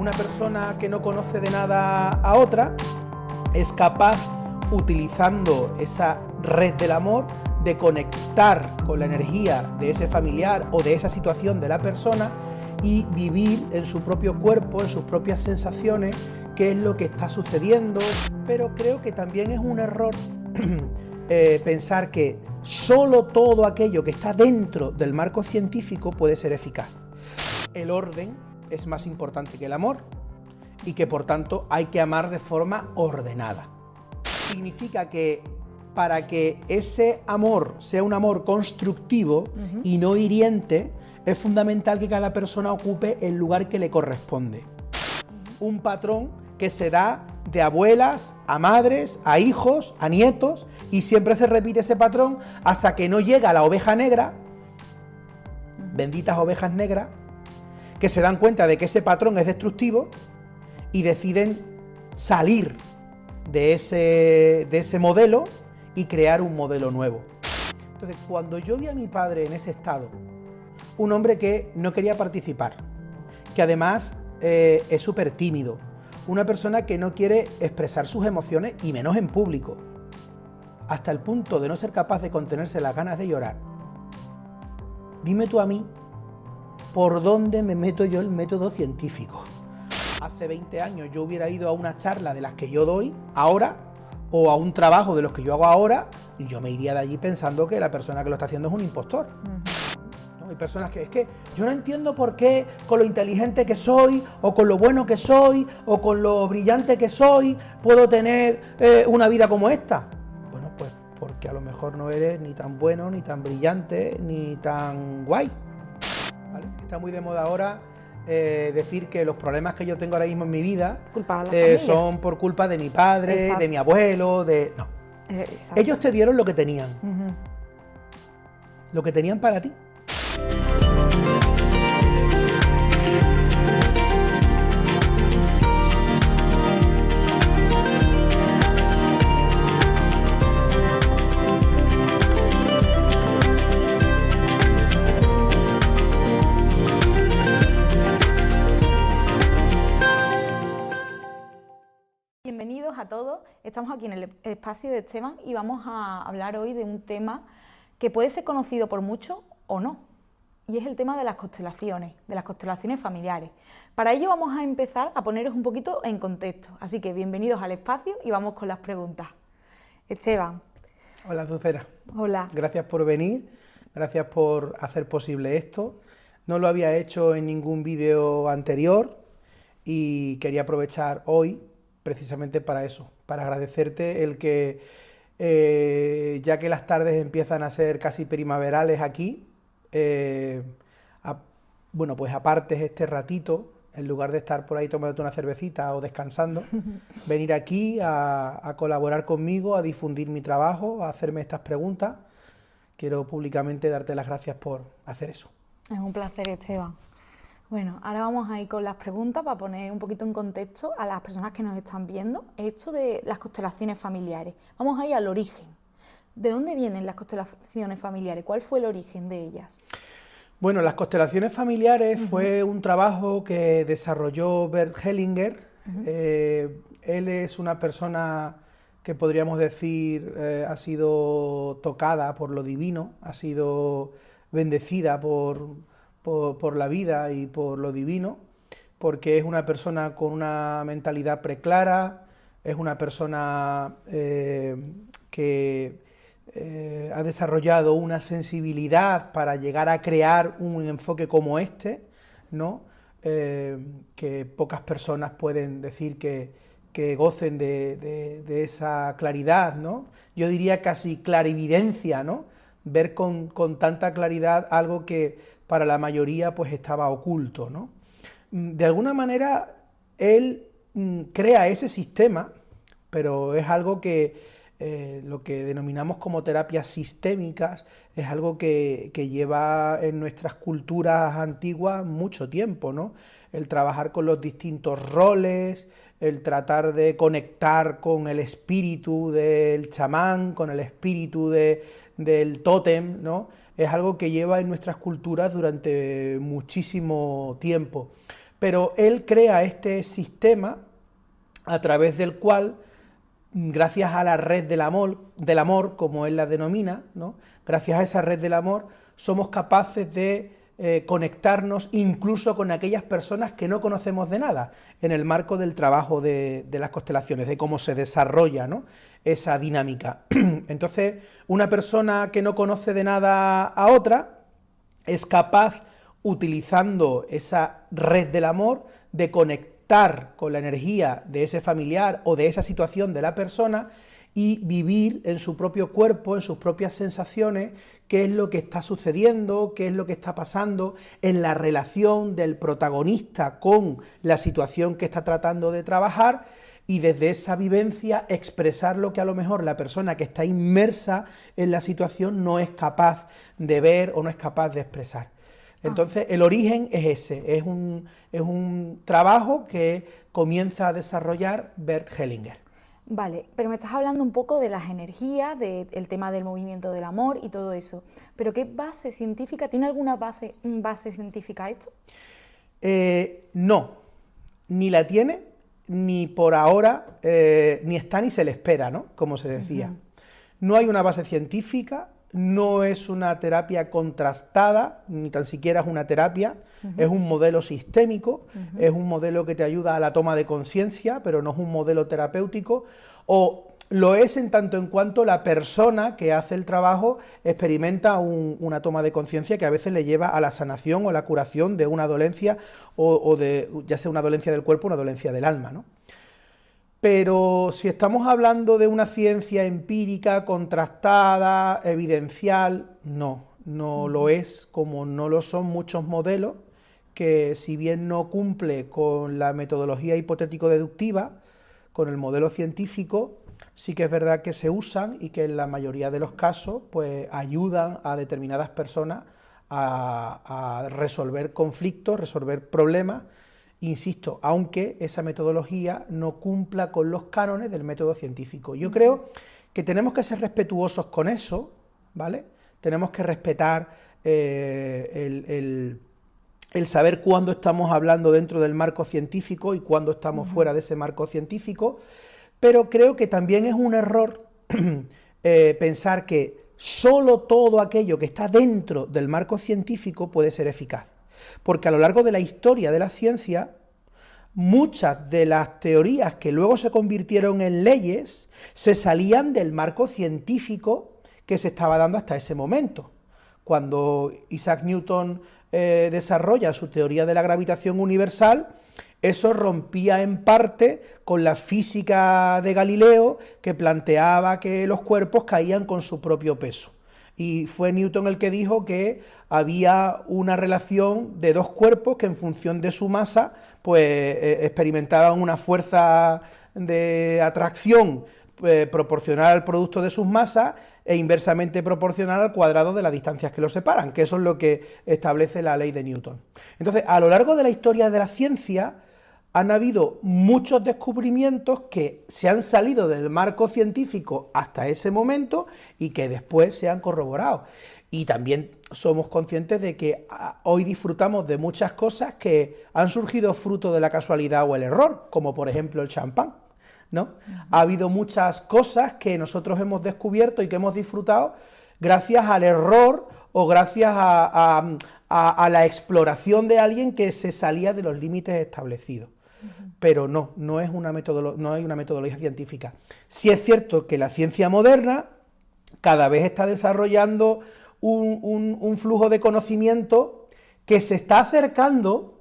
una persona que no conoce de nada a otra es capaz, utilizando esa red del amor, de conectar con la energía de ese familiar o de esa situación de la persona y vivir en su propio cuerpo, en sus propias sensaciones, qué es lo que está sucediendo. Pero creo que también es un error pensar que solo todo aquello que está dentro del marco científico puede ser eficaz. El orden es más importante que el amor y que por tanto hay que amar de forma ordenada. Significa que para que ese amor sea un amor constructivo y no hiriente, es fundamental que cada persona ocupe el lugar que le corresponde. Un patrón que se da de abuelas a madres, a hijos, a nietos, y siempre se repite ese patrón hasta que no llega la oveja negra, benditas ovejas negras, que se dan cuenta de que ese patrón es destructivo y deciden salir de ese modelo y crear un modelo nuevo. Entonces, cuando yo vi a mi padre en ese estado, un hombre que no quería participar, que además es súper tímido, una persona que no quiere expresar sus emociones y menos en público, hasta el punto de no ser capaz de contenerse las ganas de llorar. Dime tú a mí, ¿por dónde me meto yo el método científico? Hace 20 años yo hubiera ido a una charla de las que yo doy ahora, o a un trabajo de los que yo hago ahora, y yo me iría de allí pensando que la persona que lo está haciendo es un impostor. ¿No? Hay personas que es que yo no entiendo por qué con lo inteligente que soy, o con lo bueno que soy, o con lo brillante que soy, puedo tener una vida como esta. Bueno, pues porque a lo mejor no eres ni tan bueno, ni tan brillante, ni tan guay. ¿Vale? Está muy de moda ahora decir que los problemas que yo tengo ahora mismo en mi vida son por culpa de mi padre, exacto, de mi abuelo, de... No. Ellos te dieron lo que tenían. Lo que tenían para ti. Bienvenidos a todos, estamos aquí en el espacio de Esteban y vamos a hablar hoy de un tema que puede ser conocido por muchos o no, y es el tema de las constelaciones familiares. Para ello vamos a empezar a poneros un poquito en contexto, así que bienvenidos al espacio y vamos con las preguntas. Esteban. Hola, Azucena. Hola. Gracias por venir, gracias por hacer posible esto. No lo había hecho en ningún vídeo anterior y quería aprovechar hoy precisamente para eso, para agradecerte el que, ya que las tardes empiezan a ser casi primaverales aquí, bueno, pues apartes este ratito, en lugar de estar por ahí tomándote una cervecita o descansando, venir aquí a colaborar conmigo, a difundir mi trabajo, a hacerme estas preguntas. Quiero públicamente darte las gracias por hacer eso. Es un placer, Esteban. Bueno, ahora vamos a ir con las preguntas para poner un poquito en contexto a las personas que nos están viendo esto de las constelaciones familiares. Vamos a ir al origen. ¿De dónde vienen las constelaciones familiares? ¿Cuál fue el origen de ellas? Bueno, las constelaciones familiares fue un trabajo que desarrolló Bert Hellinger. Él es una persona que podríamos decir ha sido tocada por lo divino, ha sido bendecida por la vida y por lo divino, porque es una persona con una mentalidad preclara, es una persona que ha desarrollado una sensibilidad para llegar a crear un enfoque como este, ¿no? Que pocas personas pueden decir que gocen de esa claridad, ¿no? Yo diría casi clarividencia, ¿no? Ver con tanta claridad algo que para la mayoría pues estaba oculto, ¿no? De alguna manera él crea ese sistema, pero es algo que lo que denominamos como terapias sistémicas es algo que lleva en nuestras culturas antiguas mucho tiempo, ¿no? El trabajar con los distintos roles, el tratar de conectar con el espíritu del chamán, con el espíritu del tótem, ¿no? Es algo que lleva en nuestras culturas durante muchísimo tiempo. pero él crea este sistema a través del cual, gracias a la red del amor, como él la denomina, ¿no? Gracias a esa red del amor, somos capaces de conectarnos incluso con aquellas personas que no conocemos de nada, en el marco del trabajo de las constelaciones, de cómo se desarrolla, ¿no?, esa dinámica. Entonces, una persona que no conoce de nada a otra es capaz, utilizando esa red del amor, de conectar con la energía de ese familiar o de esa situación de la persona y vivir en su propio cuerpo, en sus propias sensaciones, qué es lo que está sucediendo, qué es lo que está pasando en la relación del protagonista con la situación que está tratando de trabajar, y desde esa vivencia expresar lo que a lo mejor la persona que está inmersa en la situación no es capaz de ver o no es capaz de expresar. Entonces, el origen es ese, es un trabajo que comienza a desarrollar Bert Hellinger. Vale, pero me estás hablando un poco de las energías, del tema del movimiento del amor y todo eso. ¿Pero qué base científica, tiene alguna base científica esto? No, ni la tiene, ni por ahora, ni está ni se le espera, ¿no?, como se decía. No hay una base científica, no es una terapia contrastada, ni tan siquiera es una terapia, es un modelo sistémico, es un modelo que te ayuda a la toma de conciencia, pero no es un modelo terapéutico, o lo es en tanto en cuanto la persona que hace el trabajo experimenta una toma de conciencia que a veces le lleva a la sanación o la curación de una dolencia, o de, ya sea una dolencia del cuerpo o una dolencia del alma, ¿no? Pero si estamos hablando de una ciencia empírica, contrastada, evidencial, no lo es, como no lo son muchos modelos que, si bien no cumple con la metodología hipotético-deductiva, con el modelo científico, sí que es verdad que se usan y que en la mayoría de los casos pues ayudan a determinadas personas a resolver conflictos, resolver problemas. Insisto, aunque esa metodología no cumpla con los cánones del método científico. Yo creo que tenemos que ser respetuosos con eso, ¿vale? Tenemos que respetar el saber cuándo estamos hablando dentro del marco científico y cuándo estamos fuera de ese marco científico, pero creo que también es un error pensar que solo todo aquello que está dentro del marco científico puede ser eficaz. Porque a lo largo de la historia de la ciencia, muchas de las teorías que luego se convirtieron en leyes se salían del marco científico que se estaba dando hasta ese momento. Cuando Isaac Newton desarrolla su teoría de la gravitación universal, eso rompía en parte con la física de Galileo, que planteaba que los cuerpos caían con su propio peso. Y fue Newton el que dijo que había una relación de dos cuerpos que en función de su masa pues experimentaban una fuerza de atracción proporcional al producto de sus masas e inversamente proporcional al cuadrado de las distancias que los separan, que eso es lo que establece la ley de Newton. Entonces, a lo largo de la historia de la ciencia han habido muchos descubrimientos que se han salido del marco científico hasta ese momento y que después se han corroborado. Y también somos conscientes de que hoy disfrutamos de muchas cosas que han surgido fruto de la casualidad o el error, como por ejemplo el champán, ¿no? Ha habido muchas cosas que nosotros hemos descubierto y que hemos disfrutado gracias al error o gracias a la exploración de alguien que se salía de los límites establecidos. Pero no hay una metodología científica. Sí es cierto que la ciencia moderna cada vez está desarrollando un flujo de conocimiento que se está acercando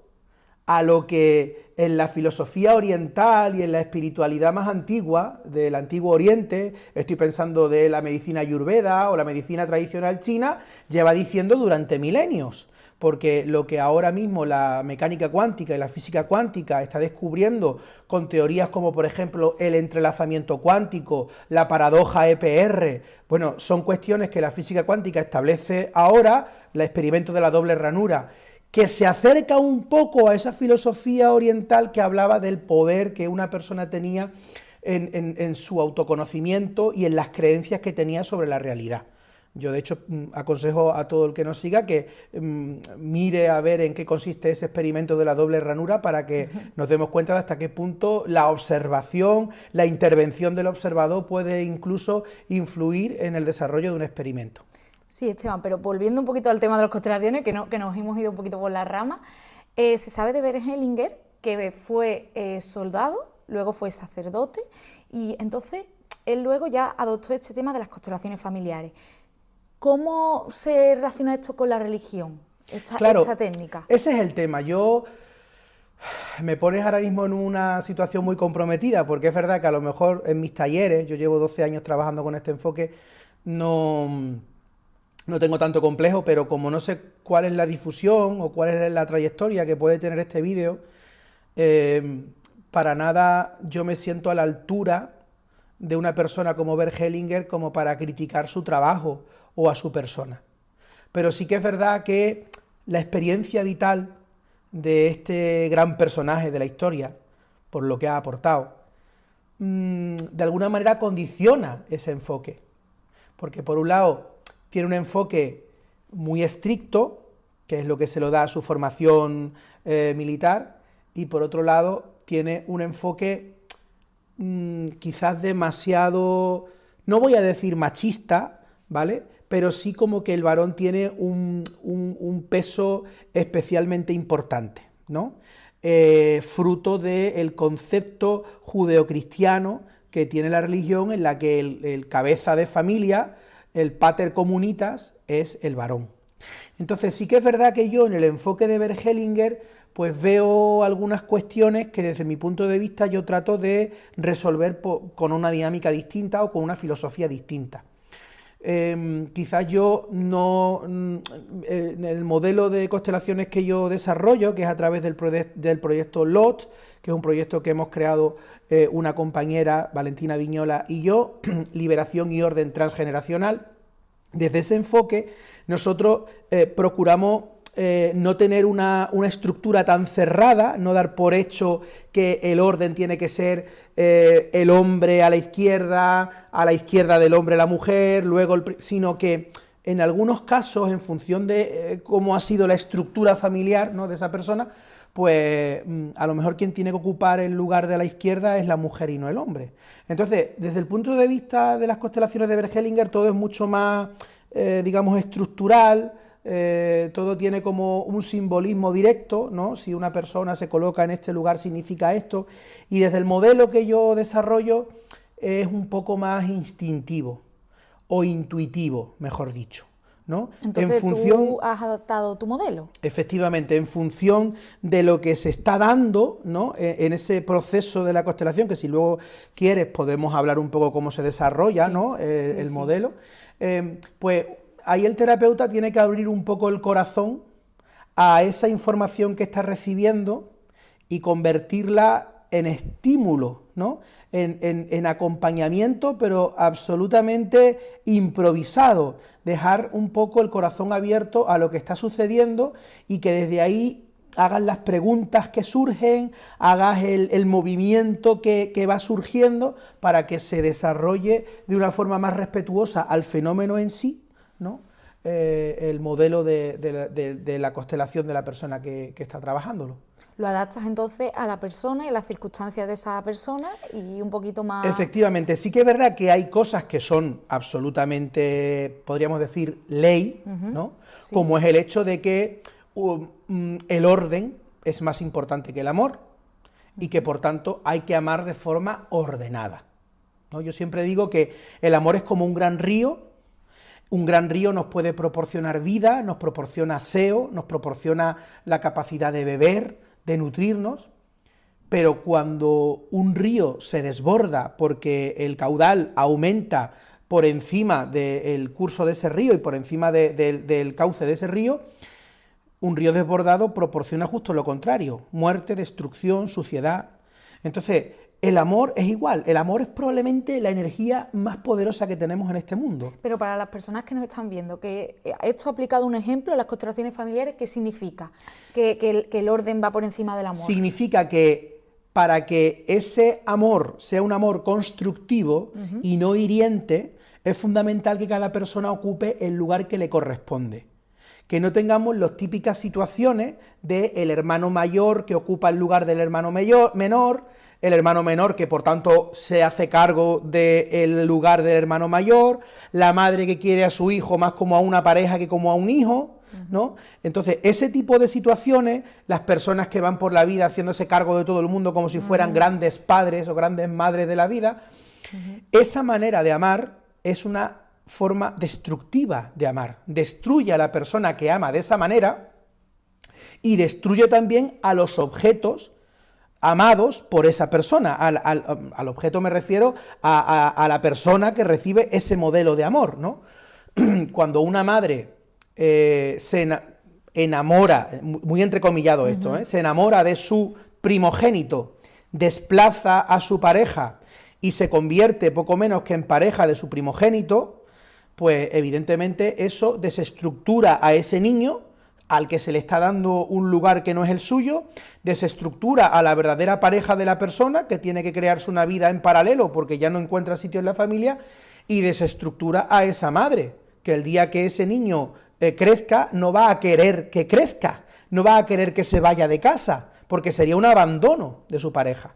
a lo que en la filosofía oriental y en la espiritualidad más antigua del Antiguo Oriente, estoy pensando de la medicina ayurveda o la medicina tradicional china, lleva diciendo durante milenios. Porque lo que ahora mismo la mecánica cuántica y la física cuántica está descubriendo con teorías como, por ejemplo, el entrelazamiento cuántico, la paradoja EPR, bueno, son cuestiones que la física cuántica establece ahora, el experimento de la doble ranura, que se acerca un poco a esa filosofía oriental que hablaba del poder que una persona tenía en su autoconocimiento y en las creencias que tenía sobre la realidad. Yo, de hecho, aconsejo a todo el que nos siga que mire a ver en qué consiste ese experimento de la doble ranura para que nos demos cuenta de hasta qué punto la observación, la intervención del observador puede incluso influir en el desarrollo de un experimento. Sí, Esteban, pero volviendo un poquito al tema de las constelaciones, que nos hemos ido un poquito por la rama, se sabe de Bert Hellinger que fue soldado, luego fue sacerdote, y entonces él luego ya adoptó este tema de las constelaciones familiares. ¿Cómo se relaciona esto con la religión, esta técnica? Ese es el tema. Me pones ahora mismo en una situación muy comprometida, porque es verdad que a lo mejor en mis talleres, yo llevo 12 años trabajando con este enfoque, no tengo tanto complejo, pero como no sé cuál es la difusión o cuál es la trayectoria que puede tener este vídeo, para nada yo me siento a la altura de una persona como Bert Hellinger como para criticar su trabajo o a su persona. Pero sí que es verdad que la experiencia vital de este gran personaje de la historia, por lo que ha aportado, de alguna manera condiciona ese enfoque. Porque por un lado tiene un enfoque muy estricto, que es lo que se lo da a su formación militar, y por otro lado tiene un enfoque quizás demasiado, no voy a decir machista, ¿vale?, pero sí como que el varón tiene un peso especialmente importante, ¿no?, fruto del concepto judeocristiano que tiene la religión, en la que el cabeza de familia, el pater comunitas, es el varón. Entonces sí que es verdad que yo en el enfoque de Bert Hellinger pues veo algunas cuestiones que desde mi punto de vista yo trato de resolver con una dinámica distinta o con una filosofía distinta. Quizás yo no, en el modelo de constelaciones que yo desarrollo, que es a través del proyecto LOT, que es un proyecto que hemos creado una compañera, Valentina Viñola, y yo, Liberación y Orden Transgeneracional, desde ese enfoque nosotros procuramos no tener una estructura tan cerrada, no dar por hecho que el orden tiene que ser el hombre a la izquierda del hombre la mujer, luego sino que en algunos casos, en función de cómo ha sido la estructura familiar, ¿no?, de esa persona, pues a lo mejor quien tiene que ocupar el lugar de la izquierda es la mujer y no el hombre. Entonces, desde el punto de vista de las constelaciones de Bert Hellinger, todo es mucho más, digamos, estructural. Todo tiene como un simbolismo directo, ¿no? Si una persona se coloca en este lugar significa esto, y desde el modelo que yo desarrollo es un poco más instintivo, o intuitivo, mejor dicho, ¿no? Entonces, ¿tú has adaptado tu modelo? Efectivamente, en función de lo que se está dando, ¿no?, en ese proceso de la constelación, que si luego quieres podemos hablar un poco cómo se desarrolla, sí, ¿no?, el modelo, pues ahí el terapeuta tiene que abrir un poco el corazón a esa información que está recibiendo y convertirla en estímulo, ¿no?, en acompañamiento, pero absolutamente improvisado, dejar un poco el corazón abierto a lo que está sucediendo y que desde ahí hagas las preguntas que surgen, hagas el movimiento que va surgiendo para que se desarrolle de una forma más respetuosa al fenómeno en sí, ¿no?, el modelo de la constelación de la persona que está trabajándolo. Lo adaptas entonces a la persona y a las circunstancias de esa persona y un poquito más... Efectivamente, sí que es verdad que hay cosas que son absolutamente, podríamos decir, ley, ¿no?, sí, como es el hecho de que el orden es más importante que el amor y que por tanto hay que amar de forma ordenada, ¿no? Yo siempre digo que el amor es como un gran río. Un gran río nos puede proporcionar vida, nos proporciona aseo, nos proporciona la capacidad de beber, de nutrirnos, pero cuando un río se desborda porque el caudal aumenta por encima del curso de ese río y por encima del cauce de ese río, un río desbordado proporciona justo lo contrario: muerte, destrucción, suciedad. Entonces, el amor es igual, el amor es probablemente la energía más poderosa que tenemos en este mundo. Pero para las personas que nos están viendo, que esto aplicado un ejemplo, las constelaciones familiares, ¿qué significa? Que el orden va por encima del amor. Significa que para que ese amor sea un amor constructivo y no hiriente, es fundamental que cada persona ocupe el lugar que le corresponde. Que no tengamos las típicas situaciones de el hermano mayor que ocupa el lugar del hermano menor, el hermano menor que por tanto se hace cargo del lugar del hermano mayor, la madre que quiere a su hijo más como a una pareja que como a un hijo, ¿no? Entonces, ese tipo de situaciones, las personas que van por la vida haciéndose cargo de todo el mundo como si fueran grandes padres o grandes madres de la vida, esa manera de amar es una forma destructiva de amar. Destruye a la persona que ama de esa manera y destruye también a los objetos amados por esa persona. Al objeto me refiero a la persona que recibe ese modelo de amor, ¿no? Cuando una madre se enamora, muy entrecomillado esto, se enamora de su primogénito, desplaza a su pareja y se convierte poco menos que en pareja de su primogénito, pues evidentemente eso desestructura a ese niño, al que se le está dando un lugar que no es el suyo, desestructura a la verdadera pareja de la persona, que tiene que crearse una vida en paralelo porque ya no encuentra sitio en la familia, y desestructura a esa madre, que el día que ese niño crezca, no va a querer que crezca, no va a querer que se vaya de casa, porque sería un abandono de su pareja.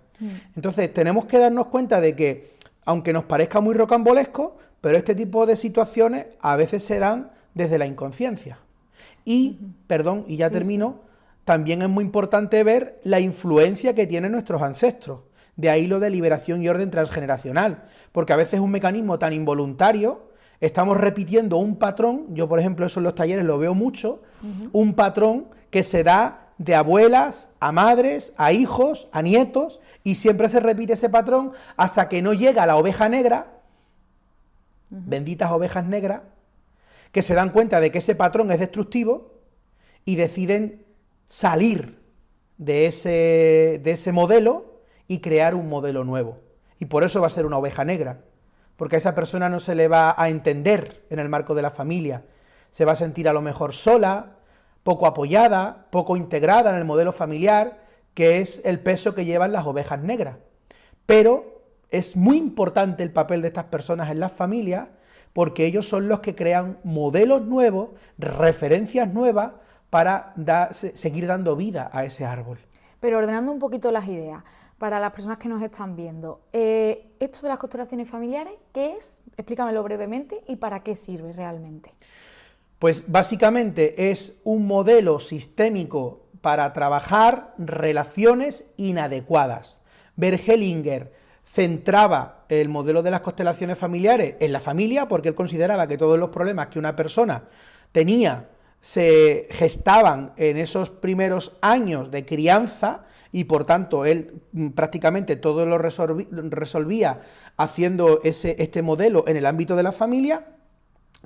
Entonces tenemos que darnos cuenta de que, aunque nos parezca muy rocambolesco, pero este tipo de situaciones a veces se dan desde la inconsciencia. Y, perdón, y ya termino, también es muy importante ver la influencia que tienen nuestros ancestros. De ahí lo de liberación y orden transgeneracional, porque a veces es un mecanismo tan involuntario, estamos repitiendo un patrón, yo por ejemplo eso en los talleres lo veo mucho, un patrón que se da de abuelas a madres, a hijos, a nietos, y siempre se repite ese patrón hasta que no llega la oveja negra, benditas ovejas negras, que se dan cuenta de que ese patrón es destructivo y deciden salir de ese modelo y crear un modelo nuevo. Y por eso va a ser una oveja negra, porque a esa persona no se le va a entender en el marco de la familia, se va a sentir a lo mejor sola, poco apoyada, poco integrada en el modelo familiar, que es el peso que llevan las ovejas negras. Pero es muy importante el papel de estas personas en las familias, porque ellos son los que crean modelos nuevos, referencias nuevas, para seguir dando vida a ese árbol. Pero ordenando un poquito las ideas, para las personas que nos están viendo, esto de las constelaciones familiares, ¿qué es? Explícamelo brevemente y para qué sirve realmente. Pues básicamente es un modelo sistémico para trabajar relaciones inadecuadas. Bert Hellinger centraba el modelo de las constelaciones familiares en la familia, porque él consideraba que todos los problemas que una persona tenía se gestaban en esos primeros años de crianza, y por tanto él prácticamente todo lo resolvía haciendo este modelo en el ámbito de la familia.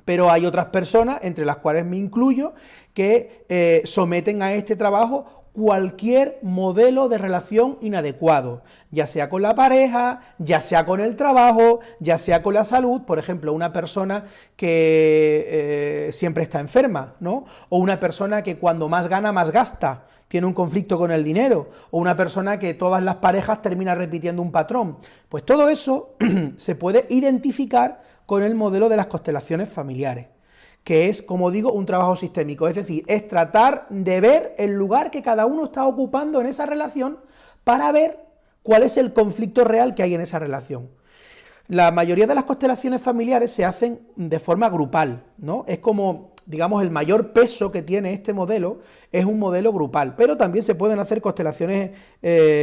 Pero hay otras personas, entre las cuales me incluyo, que someten a este trabajo cualquier modelo de relación inadecuado, ya sea con la pareja, ya sea con el trabajo, ya sea con la salud. Por ejemplo, una persona que siempre está enferma, ¿no? O una persona que cuando más gana, más gasta, tiene un conflicto con el dinero, o una persona que todas las parejas termina repitiendo un patrón. Pues todo eso se puede identificar con el modelo de las constelaciones familiares, que es, como digo, un trabajo sistémico, es decir, es tratar de ver el lugar que cada uno está ocupando en esa relación para ver cuál es el conflicto real que hay en esa relación. La mayoría de las constelaciones familiares se hacen de forma grupal, ¿no? Es como, digamos, el mayor peso que tiene este modelo es un modelo grupal, pero también se pueden hacer constelaciones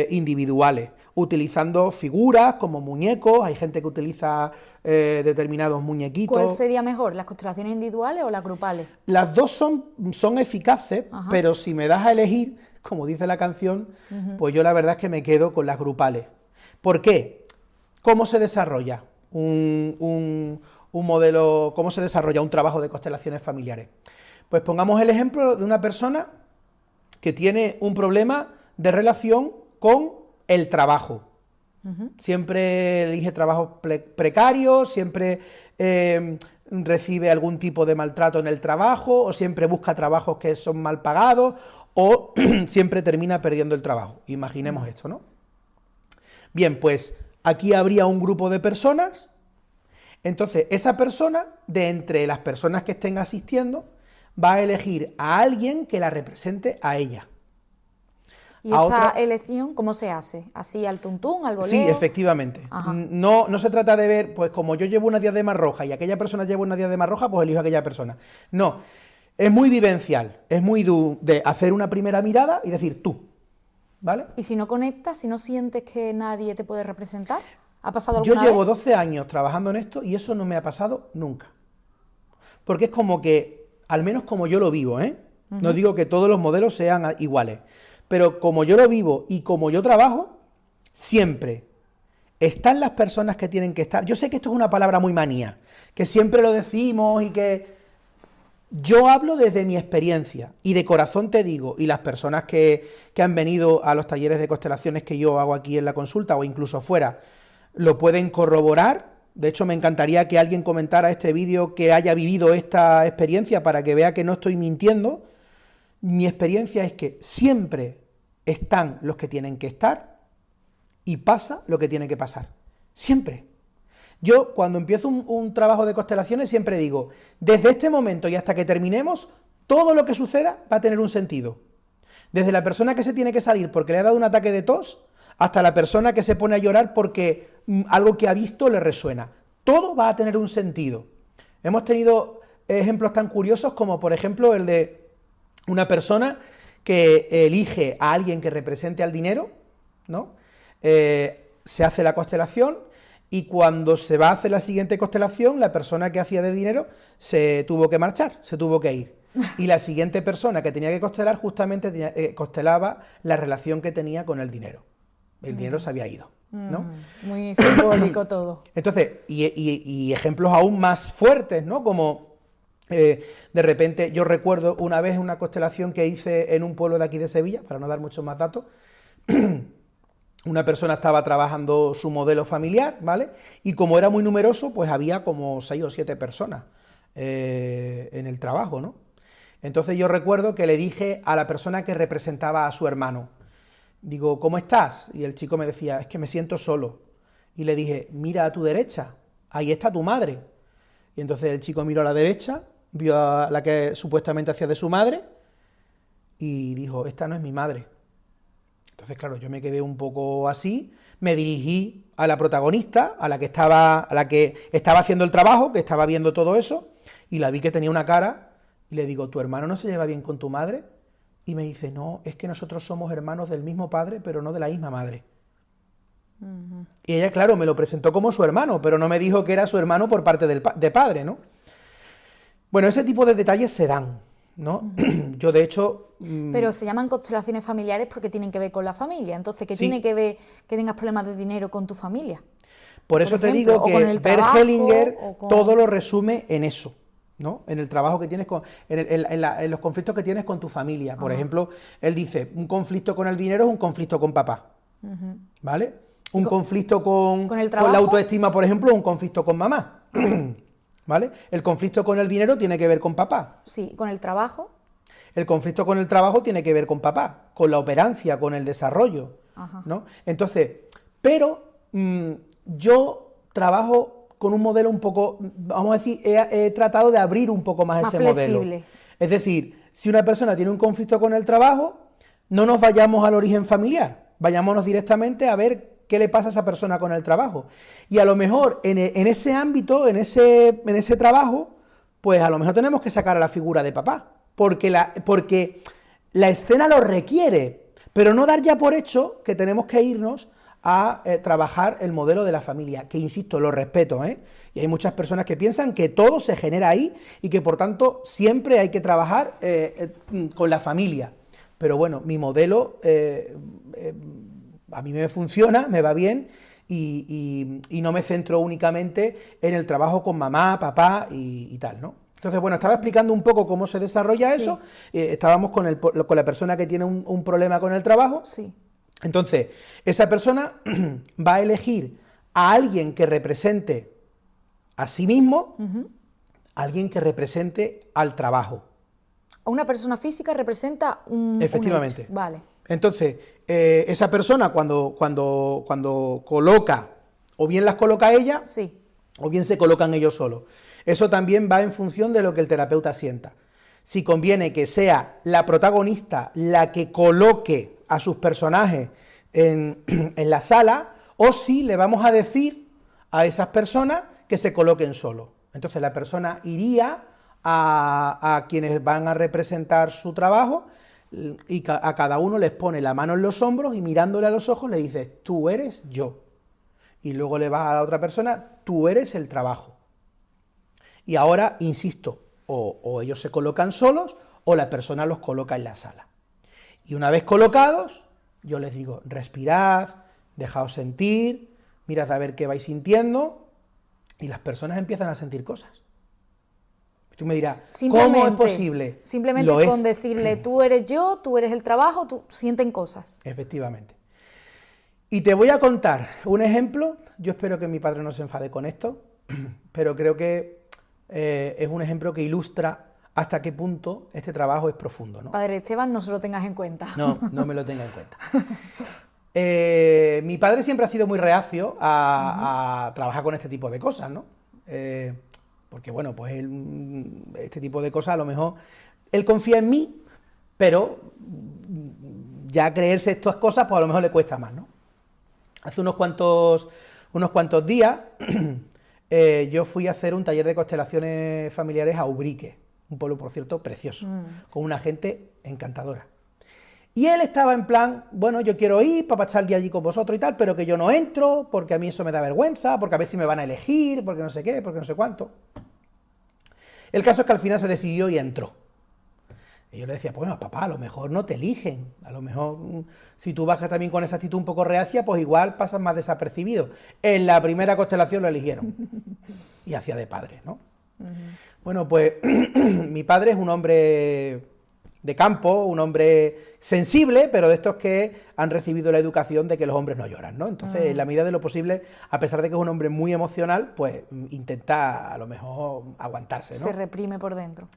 individuales, utilizando figuras como muñecos. Hay gente que utiliza determinados muñequitos. ¿Cuál sería mejor, las constelaciones individuales o las grupales? Las dos son eficaces, pero si me das a elegir, como dice la canción, pues yo la verdad es que me quedo con las grupales. ¿Por qué? ¿Cómo se desarrolla un modelo, cómo se desarrolla un trabajo de constelaciones familiares? Pues pongamos el ejemplo de una persona que tiene un problema de relación con el trabajo. Siempre elige trabajos precarios, siempre recibe algún tipo de maltrato en el trabajo, o siempre busca trabajos que son mal pagados, o siempre termina perdiendo el trabajo. Imaginemos esto, ¿no? Bien, pues aquí habría un grupo de personas Entonces, esa persona, de entre las personas que estén asistiendo, va a elegir a alguien que la represente a ella. ¿Y esta elección cómo se hace? ¿Así al tuntún, al voleo? Sí, efectivamente. No se trata de ver, pues como yo llevo una diadema roja y aquella persona lleva una diadema roja, pues elijo a aquella persona. No, es muy vivencial, es muy de hacer una primera mirada y decir tú, ¿vale? ¿Y si no conectas, si no sientes que nadie te puede representar? ¿Ha pasado alguna vez? Yo llevo 12 años trabajando en esto y eso no me ha pasado nunca. Porque es como que, al menos como yo lo vivo, ¿eh? No digo que todos los modelos sean iguales, pero como yo lo vivo y como yo trabajo, siempre están las personas que tienen que estar. Yo sé que esto es una palabra muy manía, que siempre lo decimos y que yo hablo desde mi experiencia y de corazón te digo, y las personas que han venido a los talleres de constelaciones que yo hago aquí en la consulta o incluso fuera, lo pueden corroborar. De hecho, me encantaría que alguien comentara este vídeo que haya vivido esta experiencia para que vea que no estoy mintiendo. Mi experiencia es que siempre están los que tienen que estar y pasa lo que tiene que pasar. Siempre. Yo, cuando empiezo un trabajo de constelaciones, siempre digo, desde este momento y hasta que terminemos, todo lo que suceda va a tener un sentido. Desde la persona que se tiene que salir porque le ha dado un ataque de tos, hasta la persona que se pone a llorar porque algo que ha visto le resuena. Todo va a tener un sentido. Hemos tenido ejemplos tan curiosos como, por ejemplo, el de una persona que elige a alguien que represente al dinero, ¿no? Se hace la constelación y cuando se va a hacer la siguiente constelación, la persona que hacía de dinero se tuvo que marchar, se tuvo que ir. Y la siguiente persona que tenía que constelar justamente constelaba la relación que tenía con el dinero. El dinero se había ido, ¿no? Muy simbólico todo. Entonces, y ejemplos aún más fuertes, ¿no? Como de repente, yo recuerdo una vez una constelación que hice en un pueblo de aquí de Sevilla, para no dar muchos más datos. Una persona estaba trabajando su modelo familiar, ¿vale? Y como era muy numeroso, pues había como 6 o 7 personas en el trabajo, ¿no? Entonces yo recuerdo que le dije a la persona que representaba a su hermano, digo, ¿cómo estás? Y el chico me decía, es que me siento solo. Y le dije, mira a tu derecha, ahí está tu madre. Y entonces el chico miró a la derecha, vio a la que supuestamente hacía de su madre, y dijo, esta no es mi madre. Entonces, claro, yo me quedé un poco así, me dirigí a la protagonista, a la que estaba haciendo el trabajo, que estaba viendo todo eso, y la vi que tenía una cara, y le digo, ¿tu hermano no se lleva bien con tu madre? Y me dice, no, es que nosotros somos hermanos del mismo padre, pero no de la misma madre. Y ella, claro, me lo presentó como su hermano, pero no me dijo que era su hermano por parte de padre, ¿no? Bueno, ese tipo de detalles se dan, ¿no? Yo, de hecho... Pero se llaman constelaciones familiares porque tienen que ver con la familia. Entonces, ¿qué tiene que ver que tengas problemas de dinero con tu familia? Por eso te digo que Bert Hellinger todo lo resume en eso, ¿no? En el trabajo que tienes en los conflictos que tienes con tu familia. Por ejemplo, él dice, un conflicto con el dinero es un conflicto con papá, ¿vale? Un conflicto con la autoestima, por ejemplo, es un conflicto con mamá, ¿vale? El conflicto con el dinero tiene que ver con papá. Sí, ¿con el trabajo? El conflicto con el trabajo tiene que ver con papá, con la operancia, con el desarrollo, ¿no? Entonces, pero yo trabajo con un modelo un poco, vamos a decir, he tratado de abrir un poco más ese flexible modelo. Es decir, si una persona tiene un conflicto con el trabajo, no nos vayamos al origen familiar, vayámonos directamente a ver qué le pasa a esa persona con el trabajo. Y a lo mejor en ese ámbito, en ese trabajo, pues a lo mejor tenemos que sacar a la figura de papá, porque la escena lo requiere, pero no dar ya por hecho que tenemos que irnos a trabajar el modelo de la familia, que insisto, lo respeto, ¿eh? Y hay muchas personas que piensan que todo se genera ahí y que por tanto siempre hay que trabajar con la familia. Pero bueno, mi modelo a mí me funciona, me va bien y no me centro únicamente en el trabajo con mamá, papá y tal, ¿no? Entonces, bueno, estaba explicando un poco cómo se desarrolla eso, estábamos con la persona que tiene un problema con el trabajo. Sí. Entonces, esa persona va a elegir a alguien que represente a sí mismo, alguien que represente al trabajo. Una persona física representa un Efectivamente. hecho. Vale. Entonces, esa persona cuando coloca, o bien las coloca ella, sí, o bien se colocan ellos solos. Eso también va en función de lo que el terapeuta sienta. Si conviene que sea la protagonista la que coloque a sus personajes en la sala, o si le vamos a decir a esas personas que se coloquen solos. Entonces la persona iría a quienes van a representar su trabajo y a cada uno les pone la mano en los hombros y mirándole a los ojos le dice, tú eres yo. Y luego le vas a la otra persona, tú eres el trabajo. Y ahora, insisto, o ellos se colocan solos o la persona los coloca en la sala. Y una vez colocados, yo les digo, respirad, dejaos sentir, mirad a ver qué vais sintiendo, y las personas empiezan a sentir cosas. Tú me dirás, ¿cómo es posible? Simplemente con decirle, tú eres yo, tú eres el trabajo, tú sienten cosas. Efectivamente. Y te voy a contar un ejemplo, yo espero que mi padre no se enfade con esto, pero creo que es un ejemplo que ilustra hasta qué punto este trabajo es profundo, ¿no? Padre Esteban, no se lo tengas en cuenta. No, no me lo tenga en cuenta. Mi padre siempre ha sido muy reacio a trabajar con este tipo de cosas, ¿no? Porque, bueno, pues este tipo de cosas a lo mejor, él confía en mí, pero ya creerse estas cosas, pues a lo mejor le cuesta más, ¿no? Hace unos cuantos días yo fui a hacer un taller de constelaciones familiares a Ubrique, un pueblo, por cierto, precioso, con una gente encantadora. Y él estaba en plan, bueno, yo quiero ir para pasar el día allí con vosotros y tal, pero que yo no entro, porque a mí eso me da vergüenza, porque a ver si me van a elegir, porque no sé qué, porque no sé cuánto. El caso es que al final se decidió y entró. Y yo le decía, pues bueno, papá, a lo mejor no te eligen, a lo mejor si tú bajas también con esa actitud un poco reacia, pues igual pasas más desapercibido. En la primera constelación lo eligieron, y hacía de padre, ¿no? Bueno, pues mi padre es un hombre de campo, un hombre sensible, pero de estos que han recibido la educación de que los hombres no lloran, ¿no? Entonces, en la medida de lo posible, a pesar de que es un hombre muy emocional, pues intenta a lo mejor aguantarse, ¿no? Se reprime por dentro.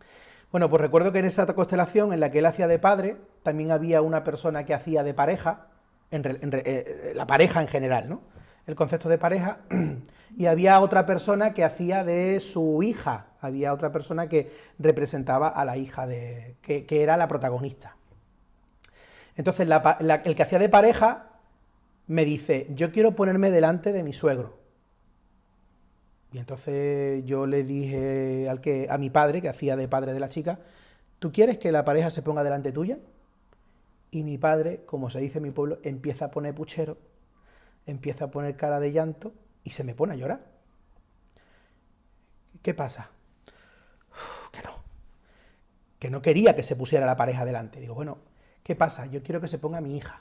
Bueno, pues recuerdo que en esa constelación en la que él hacía de padre, también había una persona que hacía de pareja, la pareja en general, ¿no? El concepto de pareja, y había otra persona que hacía de su hija, había otra persona que representaba a la hija que era la protagonista. Entonces, el que hacía de pareja me dice, yo quiero ponerme delante de mi suegro. Y entonces yo le dije a mi padre, que hacía de padre de la chica, ¿tú quieres que la pareja se ponga delante tuya? Y mi padre, como se dice en mi pueblo, empieza a poner puchero, empieza a poner cara de llanto y se me pone a llorar. ¿Qué pasa? Que no quería que se pusiera la pareja delante. Digo, bueno, ¿qué pasa? Yo quiero que se ponga mi hija,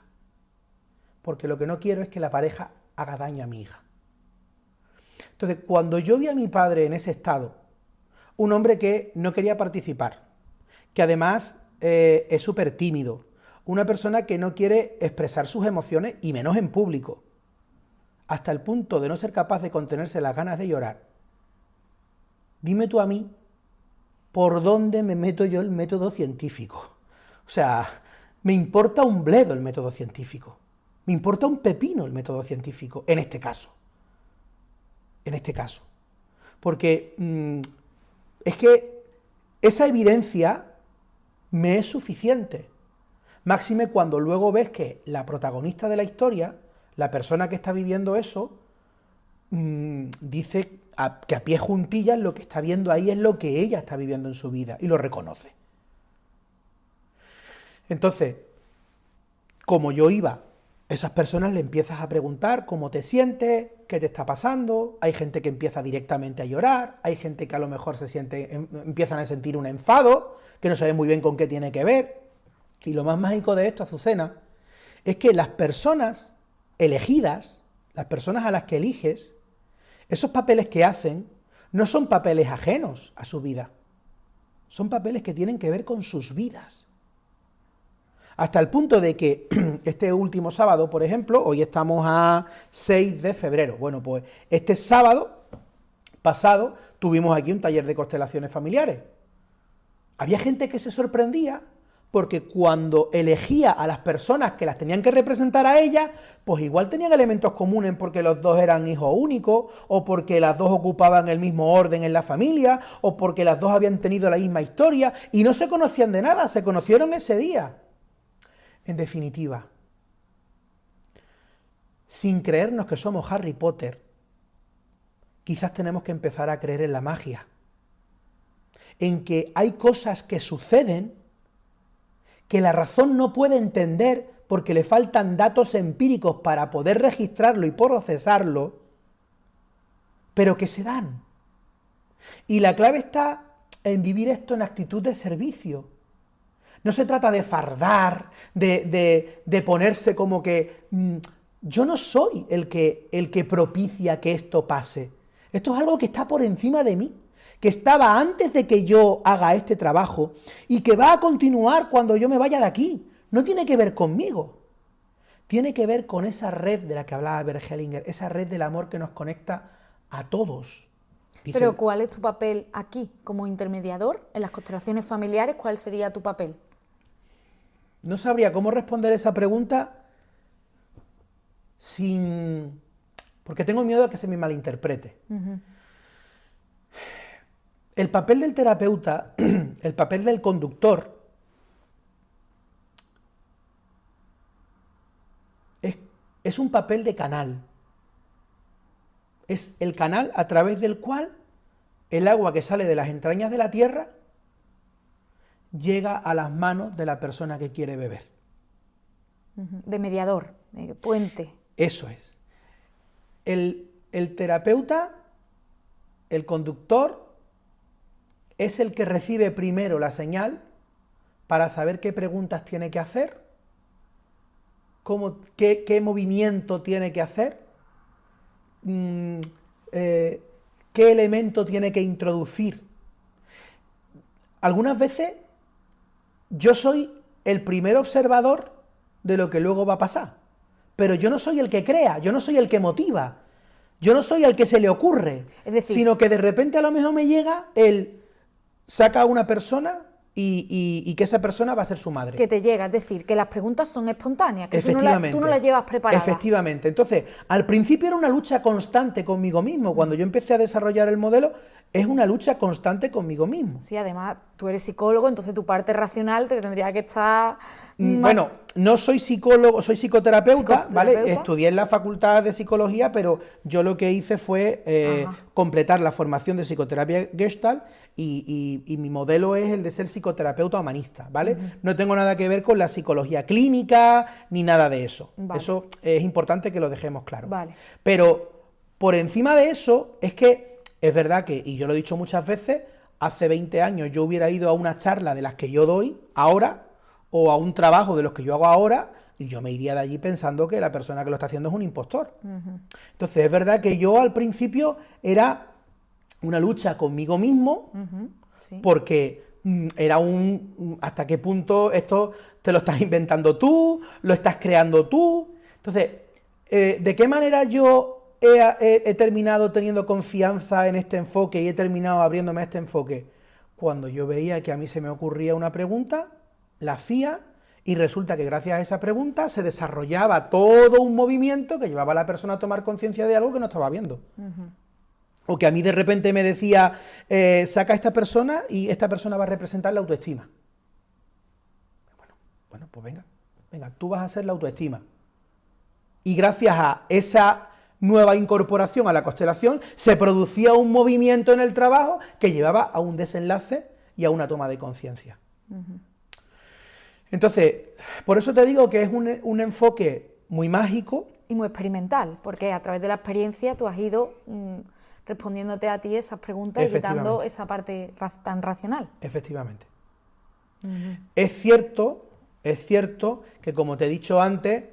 porque lo que no quiero es que la pareja haga daño a mi hija. Entonces, cuando yo vi a mi padre en ese estado, un hombre que no quería participar, que además es súper tímido, una persona que no quiere expresar sus emociones y menos en público, hasta el punto de no ser capaz de contenerse las ganas de llorar, dime tú a mí, ¿por dónde me meto yo el método científico? O sea, me importa un bledo el método científico, me importa un pepino el método científico, en este caso. Porque es que esa evidencia me es suficiente, máxime cuando luego ves que la protagonista de la historia, la persona que está viviendo eso, dice que a pie juntillas lo que está viendo ahí es lo que ella está viviendo en su vida, y lo reconoce. Entonces, como yo iba, esas personas le empiezas a preguntar cómo te sientes, qué te está pasando, hay gente que empieza directamente a llorar, hay gente que a lo mejor empiezan a sentir un enfado, que no sabe muy bien con qué tiene que ver, y lo más mágico de esto, Azucena, es que las personas elegidas, las personas a las que eliges, esos papeles que hacen, no son papeles ajenos a su vida, son papeles que tienen que ver con sus vidas. Hasta el punto de que este último sábado, por ejemplo, hoy estamos a 6 de febrero, bueno, pues este sábado pasado tuvimos aquí un taller de constelaciones familiares. Había gente que se sorprendía porque cuando elegía a las personas que las tenían que representar a ellas, pues igual tenían elementos comunes porque los dos eran hijos únicos, o porque las dos ocupaban el mismo orden en la familia, o porque las dos habían tenido la misma historia, y no se conocían de nada, se conocieron ese día. En definitiva, sin creernos que somos Harry Potter, quizás tenemos que empezar a creer en la magia, en que hay cosas que suceden que la razón no puede entender porque le faltan datos empíricos para poder registrarlo y procesarlo, pero que se dan. Y la clave está en vivir esto en actitud de servicio. No se trata de fardar, de ponerse como que yo no soy el que propicia que esto pase. Esto es algo que está por encima de mí, que estaba antes de que yo haga este trabajo y que va a continuar cuando yo me vaya de aquí. No tiene que ver conmigo. Tiene que ver con esa red de la que hablaba Bert Hellinger, esa red del amor que nos conecta a todos. Dice, pero ¿cuál es tu papel aquí como intermediador en las constelaciones familiares? ¿Cuál sería tu papel? No sabría cómo responder esa pregunta porque tengo miedo a que se me malinterprete. El papel del terapeuta, el papel del conductor, es un papel de canal. Es el canal a través del cual el agua que sale de las entrañas de la tierra llega a las manos de la persona que quiere beber. De mediador, de puente. Eso es. El terapeuta, el conductor, es el que recibe primero la señal para saber qué preguntas tiene que hacer, qué movimiento tiene que hacer, qué elemento tiene que introducir. Algunas veces yo soy el primer observador de lo que luego va a pasar, pero yo no soy el que crea, yo no soy el que motiva, yo no soy el que se le ocurre, es decir, sino que de repente a lo mejor me llega saca a una persona y que esa persona va a ser su madre. Que te llega, es decir, que las preguntas son espontáneas, que Efectivamente. tú no las llevas preparadas. Efectivamente. Entonces, al principio era una lucha constante conmigo mismo. Cuando yo empecé a desarrollar el modelo, es una lucha constante conmigo mismo. Sí, además, tú eres psicólogo, entonces tu parte racional te tendría que estar... Bueno, no soy psicólogo, soy psicoterapeuta, ¿vale? Estudié en la Facultad de Psicología, pero yo lo que hice fue completar la formación de psicoterapia Gestalt y mi modelo es el de ser psicoterapeuta humanista, ¿vale? No tengo nada que ver con la psicología clínica ni nada de eso. Vale. Eso es importante que lo dejemos claro. Vale. Pero por encima de eso es que es verdad que, y yo lo he dicho muchas veces, hace 20 años yo hubiera ido a una charla de las que yo doy ahora, o a un trabajo de los que yo hago ahora, y yo me iría de allí pensando que la persona que lo está haciendo es un impostor. Entonces, es verdad que yo al principio era una lucha conmigo mismo, sí. porque era hasta qué punto esto te lo estás inventando tú, lo estás creando tú. Entonces, ¿de qué manera yo he terminado teniendo confianza en este enfoque y he terminado abriéndome a este enfoque? Cuando yo veía que a mí se me ocurría una pregunta, la hacía y resulta que gracias a esa pregunta se desarrollaba todo un movimiento que llevaba a la persona a tomar conciencia de algo que no estaba viendo. O que a mí de repente me decía, saca a esta persona y esta persona va a representar la autoestima. Bueno, pues venga, tú vas a ser la autoestima. Y gracias a esa nueva incorporación a la constelación se producía un movimiento en el trabajo que llevaba a un desenlace y a una toma de conciencia. Entonces, por eso te digo que es un enfoque muy mágico. Y muy experimental, porque a través de la experiencia tú has ido respondiéndote a ti esas preguntas y quitando esa parte tan racional. Efectivamente. Es cierto que, como te he dicho antes,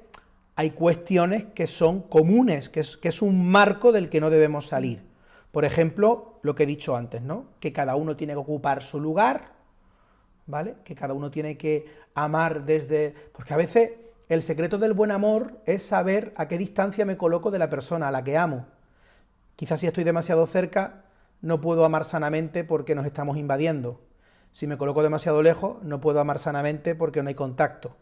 hay cuestiones que son comunes, que es un marco del que no debemos salir. Por ejemplo, lo que he dicho antes, ¿no? Que cada uno tiene que ocupar su lugar, ¿vale? Que cada uno tiene que amar desde... Porque a veces el secreto del buen amor es saber a qué distancia me coloco de la persona a la que amo. Quizás si estoy demasiado cerca no puedo amar sanamente porque nos estamos invadiendo. Si me coloco demasiado lejos, no puedo amar sanamente porque no hay contacto.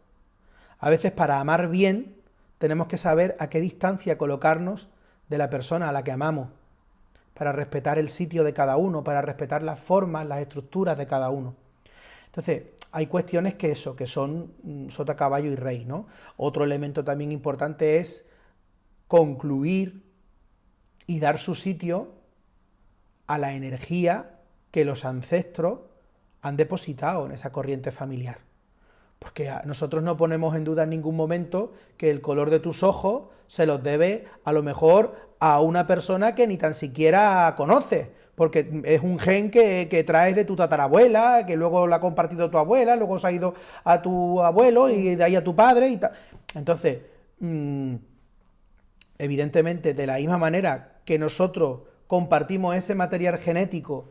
A veces para amar bien tenemos que saber a qué distancia colocarnos de la persona a la que amamos, para respetar el sitio de cada uno, para respetar las formas, las estructuras de cada uno. Entonces, hay cuestiones que son sota, caballo y rey, ¿no? Otro elemento también importante es concluir y dar su sitio a la energía que los ancestros han depositado en esa corriente familiar. Porque nosotros no ponemos en duda en ningún momento que el color de tus ojos se los debe a lo mejor a una persona que ni tan siquiera conoces, porque es un gen que traes de tu tatarabuela, que luego lo ha compartido tu abuela, luego se ha ido a tu abuelo y de ahí a tu padre y tal. Entonces, evidentemente, de la misma manera que nosotros compartimos ese material genético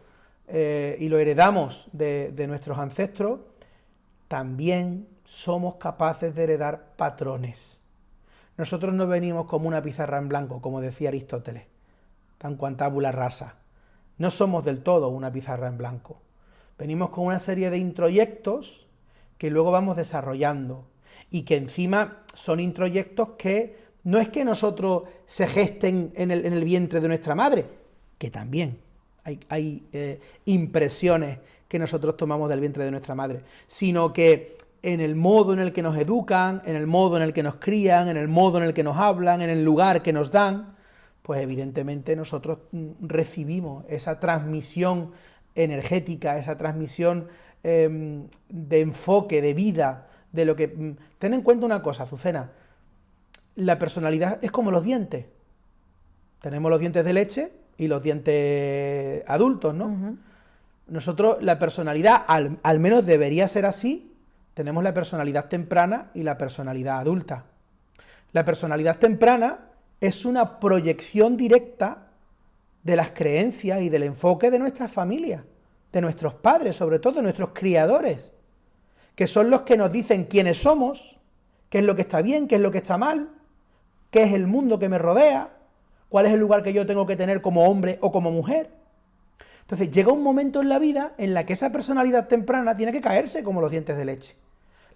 y lo heredamos de nuestros ancestros, también somos capaces de heredar patrones. Nosotros no venimos como una pizarra en blanco, como decía Aristóteles, tan tabula rasa. No somos del todo una pizarra en blanco. Venimos con una serie de introyectos que luego vamos desarrollando y que encima son introyectos que no es que nosotros se gesten en el vientre de nuestra madre, que también hay impresiones que nosotros tomamos del vientre de nuestra madre, sino que en el modo en el que nos educan, en el modo en el que nos crían, en el modo en el que nos hablan, en el lugar que nos dan, pues evidentemente nosotros recibimos esa transmisión energética, esa transmisión de enfoque, de vida, de lo que... Ten en cuenta una cosa, Azucena, la personalidad es como los dientes. Tenemos los dientes de leche y los dientes adultos, ¿no? Uh-huh. Nosotros, la personalidad, al menos debería ser así, tenemos la personalidad temprana y la personalidad adulta. La personalidad temprana es una proyección directa de las creencias y del enfoque de nuestras familias, de nuestros padres, sobre todo de nuestros criadores, que son los que nos dicen quiénes somos, qué es lo que está bien, qué es lo que está mal, qué es el mundo que me rodea, cuál es el lugar que yo tengo que tener como hombre o como mujer. Entonces llega un momento en la vida en la que esa personalidad temprana tiene que caerse como los dientes de leche.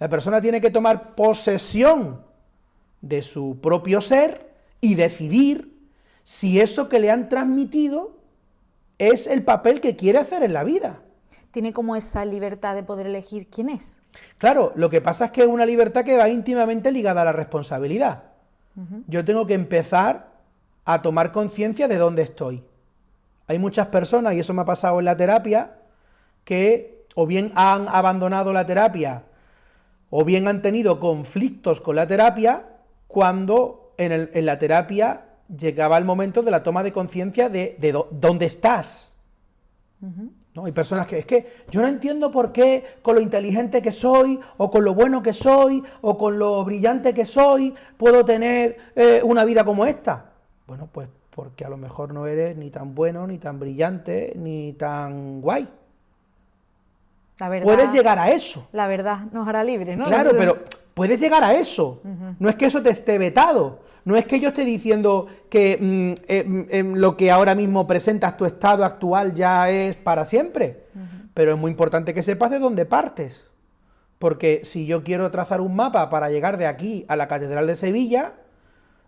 La persona tiene que tomar posesión de su propio ser y decidir si eso que le han transmitido es el papel que quiere hacer en la vida. Tiene como esa libertad de poder elegir quién es. Claro, lo que pasa es que es una libertad que va íntimamente ligada a la responsabilidad. Uh-huh. Yo tengo que empezar a tomar conciencia de dónde estoy. Hay muchas personas, y eso me ha pasado en la terapia, que o bien han abandonado la terapia o bien han tenido conflictos con la terapia cuando en la terapia llegaba el momento de la toma de conciencia de dónde estás. Uh-huh. ¿No? Hay personas que, es que yo no entiendo por qué con lo inteligente que soy, o con lo bueno que soy, o con lo brillante que soy, puedo tener una vida como esta. Bueno, pues porque a lo mejor no eres ni tan bueno, ni tan brillante, ni tan guay. La verdad, puedes llegar a eso. La verdad nos hará libre, ¿no? Claro, pero puedes llegar a eso. Uh-huh. No es que eso te esté vetado. No es que yo esté diciendo que lo que ahora mismo presentas, tu estado actual, ya es para siempre. Uh-huh. Pero es muy importante que sepas de dónde partes. Porque si yo quiero trazar un mapa para llegar de aquí a la Catedral de Sevilla,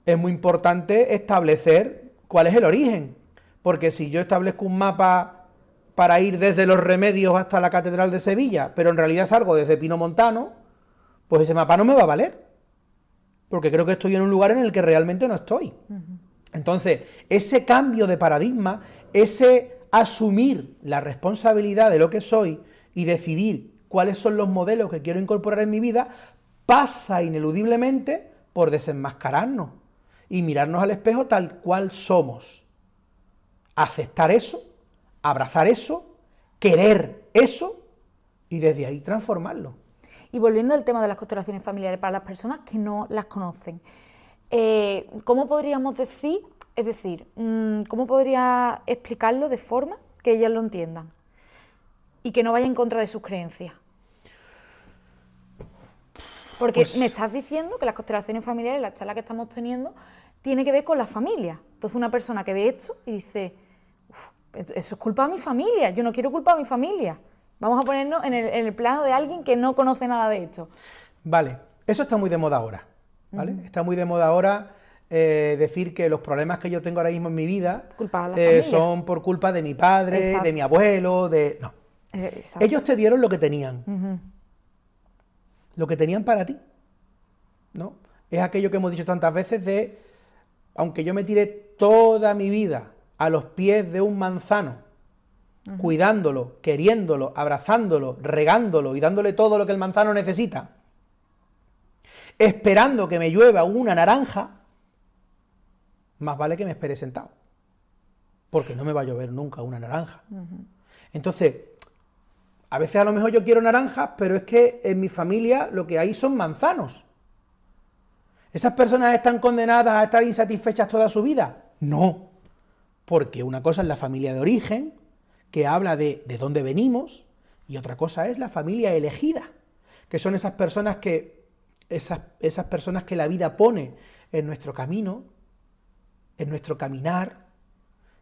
es muy importante establecer cuál es el origen. Porque si yo establezco un mapa para ir desde Los Remedios hasta la Catedral de Sevilla, pero en realidad salgo desde Pino Montano, pues ese mapa no me va a valer. Porque creo que estoy en un lugar en el que realmente no estoy. Uh-huh. Entonces, ese cambio de paradigma, ese asumir la responsabilidad de lo que soy y decidir cuáles son los modelos que quiero incorporar en mi vida, pasa ineludiblemente por desenmascararnos y mirarnos al espejo tal cual somos. Aceptar eso, abrazar eso, querer eso y desde ahí transformarlo. Y volviendo al tema de las constelaciones familiares, para las personas que no las conocen, ¿cómo podríamos decir, cómo podría explicarlo de forma que ellas lo entiendan y que no vaya en contra de sus creencias? Porque pues, me estás diciendo que las constelaciones familiares, la charla que estamos teniendo, tiene que ver con la familia. Entonces una persona que ve esto y dice, eso es culpa de mi familia, yo no quiero culpar a mi familia. Vamos a ponernos en el plano de alguien que no conoce nada de esto. Vale, eso está muy de moda ahora, ¿vale? Está muy de moda ahora decir que los problemas que yo tengo ahora mismo en mi vida son por culpa de mi padre, de mi abuelo, de... No. Ellos te dieron lo que tenían. Lo que tenían para ti, ¿no? Es aquello que hemos dicho tantas veces de, aunque yo me tiré toda mi vida a los pies de un manzano, cuidándolo, queriéndolo, abrazándolo, regándolo y dándole todo lo que el manzano necesita, esperando que me llueva una naranja, más vale que me espere sentado, porque no me va a llover nunca una naranja. Entonces, a veces a lo mejor yo quiero naranjas, pero es que en mi familia lo que hay son manzanos. ¿Esas personas están condenadas a estar insatisfechas toda su vida? No, porque una cosa es la familia de origen, que habla de dónde venimos, y otra cosa es la familia elegida, que son esas personas que la vida pone en nuestro camino, en nuestro caminar,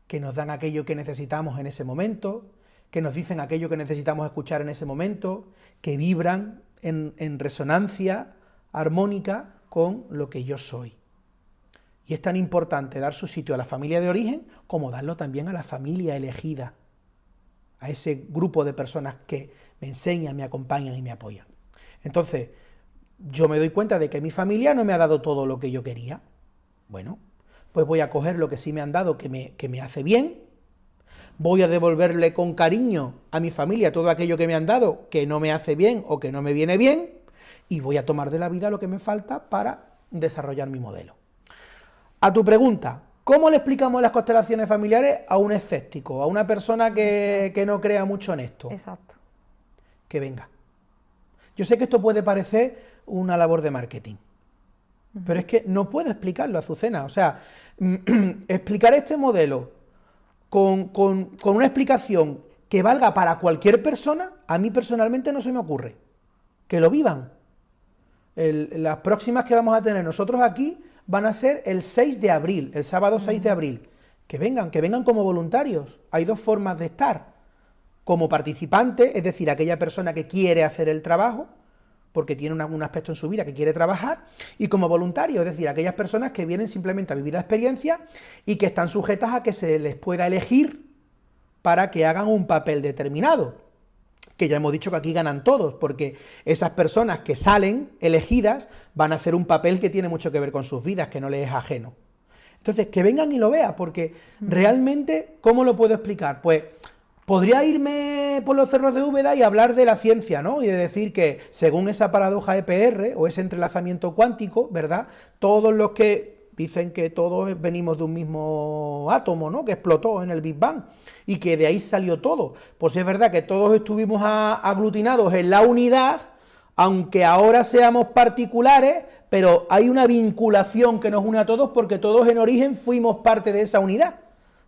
que nos dan aquello que necesitamos en ese momento, que nos dicen aquello que necesitamos escuchar en ese momento, que vibran en resonancia armónica con lo que yo soy. Y es tan importante dar su sitio a la familia de origen como darlo también a la familia elegida, a ese grupo de personas que me enseñan, me acompañan y me apoyan. Entonces, yo me doy cuenta de que mi familia no me ha dado todo lo que yo quería. Bueno, pues voy a coger lo que sí me han dado, que me hace bien, voy a devolverle con cariño a mi familia todo aquello que me han dado, que no me hace bien o que no me viene bien, y voy a tomar de la vida lo que me falta para desarrollar mi modelo. A tu pregunta, ¿cómo le explicamos las constelaciones familiares a un escéptico, a una persona que no crea mucho en esto? Exacto. Que venga. Yo sé que esto puede parecer una labor de marketing, pero es que no puedo explicarlo, Azucena. O sea, explicar este modelo con una explicación que valga para cualquier persona, a mí personalmente no se me ocurre. Que lo vivan. Las próximas que vamos a tener nosotros aquí van a ser el 6 de abril, el sábado 6 de abril. Que vengan como voluntarios. Hay dos formas de estar. Como participante, es decir, aquella persona que quiere hacer el trabajo, porque tiene un aspecto en su vida que quiere trabajar, y como voluntario, es decir, aquellas personas que vienen simplemente a vivir la experiencia y que están sujetas a que se les pueda elegir para que hagan un papel determinado. Que ya hemos dicho que aquí ganan todos, porque esas personas que salen elegidas van a hacer un papel que tiene mucho que ver con sus vidas, que no les es ajeno. Entonces, que vengan y lo vean, porque realmente, ¿cómo lo puedo explicar? Pues podría irme por los cerros de Úbeda y hablar de la ciencia, ¿no? Y de decir que, según esa paradoja EPR, o ese entrelazamiento cuántico, ¿verdad? Todos los que dicen que todos venimos de un mismo átomo, ¿no? Que explotó en el Big Bang y que de ahí salió todo. Pues es verdad que todos estuvimos aglutinados en la unidad, aunque ahora seamos particulares, pero hay una vinculación que nos une a todos porque todos en origen fuimos parte de esa unidad,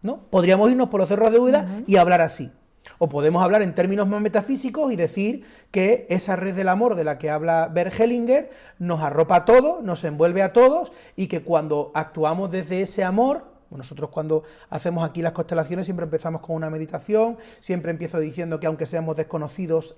¿no? Podríamos irnos por los cerros de Úbeda y hablar así. O podemos hablar en términos más metafísicos y decir que esa red del amor de la que habla Bert Hellinger nos arropa a todos, nos envuelve a todos, y que cuando actuamos desde ese amor, nosotros cuando hacemos aquí las constelaciones siempre empezamos con una meditación, siempre empiezo diciendo que aunque seamos desconocidos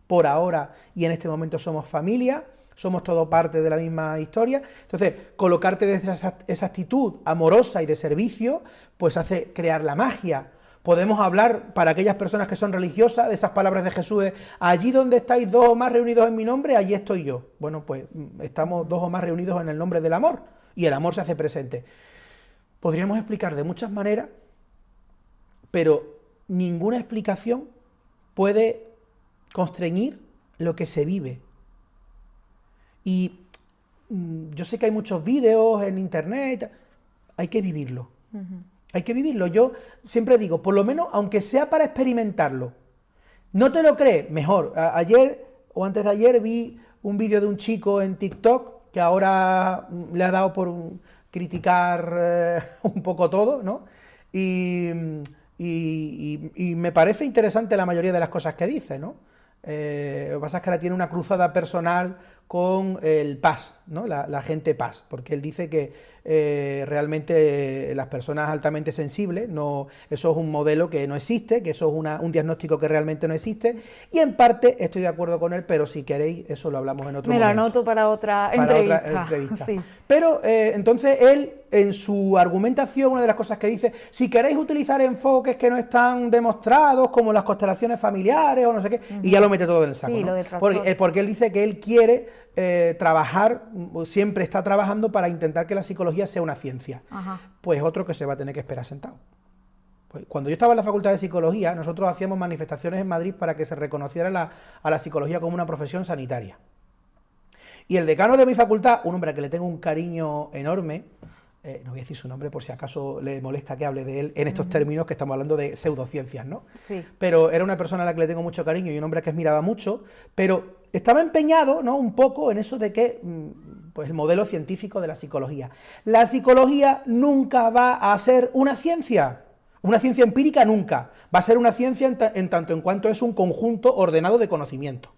por ahora y en este momento somos familia, somos todo parte de la misma historia. Entonces, colocarte desde esa actitud amorosa y de servicio, pues hace crear la magia. Podemos hablar, para aquellas personas que son religiosas, de esas palabras de Jesús, de allí donde estáis dos o más reunidos en mi nombre, allí estoy yo. Bueno, pues estamos dos o más reunidos en el nombre del amor, y el amor se hace presente. Podríamos explicar de muchas maneras, pero ninguna explicación puede constreñir lo que se vive. Y yo sé que hay muchos vídeos en internet, hay que vivirlo. Hay que vivirlo. Yo siempre digo, por lo menos, aunque sea para experimentarlo. ¿No te lo crees? Mejor. Ayer o antes de ayer vi un vídeo de un chico en TikTok que ahora le ha dado por criticar un poco todo, ¿no? Y me parece interesante la mayoría de las cosas que dice, ¿no? Lo que pasa es que ahora tiene una cruzada personal con el PAS, ¿no? La gente PAS, porque él dice que realmente las personas altamente sensibles, no, eso es un modelo que no existe, que eso es un diagnóstico que realmente no existe, y en parte estoy de acuerdo con él, pero si queréis, eso lo hablamos en otro momento. Me lo anoto para otra entrevista. Sí. Pero entonces él, en su argumentación, una de las cosas que dice, si queréis utilizar enfoques que no están demostrados, como las constelaciones familiares o no sé qué, y ya lo mete todo en el saco, sí, ¿no? Lo del trastorno. Porque él dice que él quiere trabajar, siempre está trabajando para intentar que la psicología sea una ciencia. Ajá. Pues otro que se va a tener que esperar sentado. Pues cuando yo estaba en la Facultad de Psicología, nosotros hacíamos manifestaciones en Madrid para que se reconociera a la psicología como una profesión sanitaria. Y el decano de mi facultad, un hombre al que le tengo un cariño enorme, no voy a decir su nombre por si acaso le molesta que hable de él en estos términos, que estamos hablando de pseudociencias, ¿no? Sí. Pero era una persona a la que le tengo mucho cariño y un hombre que admiraba mucho, pero estaba empeñado, ¿no?, un poco en eso de que, pues el modelo científico de la psicología. La psicología nunca va a ser una ciencia empírica nunca, va a ser una ciencia en tanto en cuanto es un conjunto ordenado de conocimiento.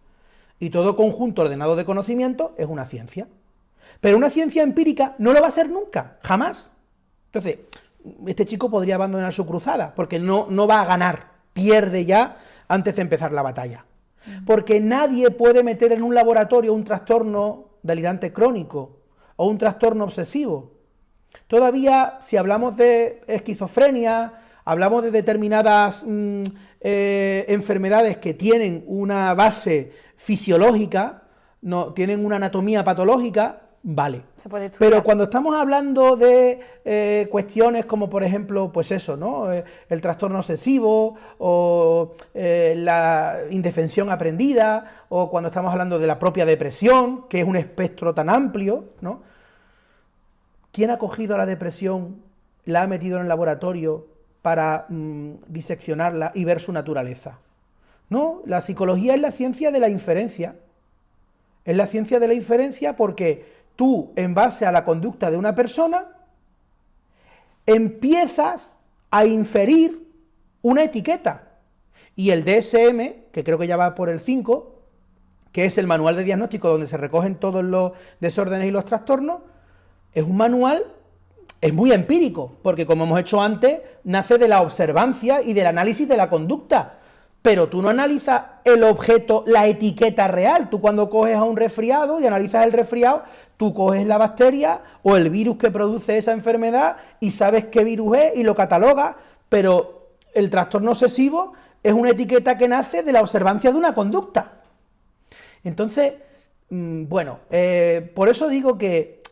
Y todo conjunto ordenado de conocimiento es una ciencia. Pero una ciencia empírica no lo va a ser nunca, jamás. Entonces, este chico podría abandonar su cruzada, porque no va a ganar, pierde ya antes de empezar la batalla. Porque nadie puede meter en un laboratorio un trastorno delirante crónico o un trastorno obsesivo. Todavía, si hablamos de esquizofrenia, hablamos de determinadas enfermedades que tienen una base fisiológica, no, tienen una anatomía patológica, vale. Se puede estudiar. Pero cuando estamos hablando de cuestiones como, por ejemplo, pues eso, ¿no?, el trastorno obsesivo o la indefensión aprendida, o cuando estamos hablando de la propia depresión, que es un espectro tan amplio, ¿no? ¿Quién ha cogido a la depresión, la ha metido en el laboratorio para diseccionarla y ver su naturaleza? No, la psicología es la ciencia de la inferencia. Es la ciencia de la inferencia porque tú, en base a la conducta de una persona, empiezas a inferir una etiqueta. Y el DSM, que creo que ya va por el 5, que es el manual de diagnóstico donde se recogen todos los desórdenes y los trastornos, es un manual, es muy empírico, porque como hemos hecho antes, nace de la observancia y del análisis de la conducta. Pero tú no analizas el objeto, la etiqueta real. Tú cuando coges a un resfriado y analizas el resfriado, tú coges la bacteria o el virus que produce esa enfermedad y sabes qué virus es y lo catalogas, pero el trastorno obsesivo es una etiqueta que nace de la observancia de una conducta. Entonces, bueno, por eso digo que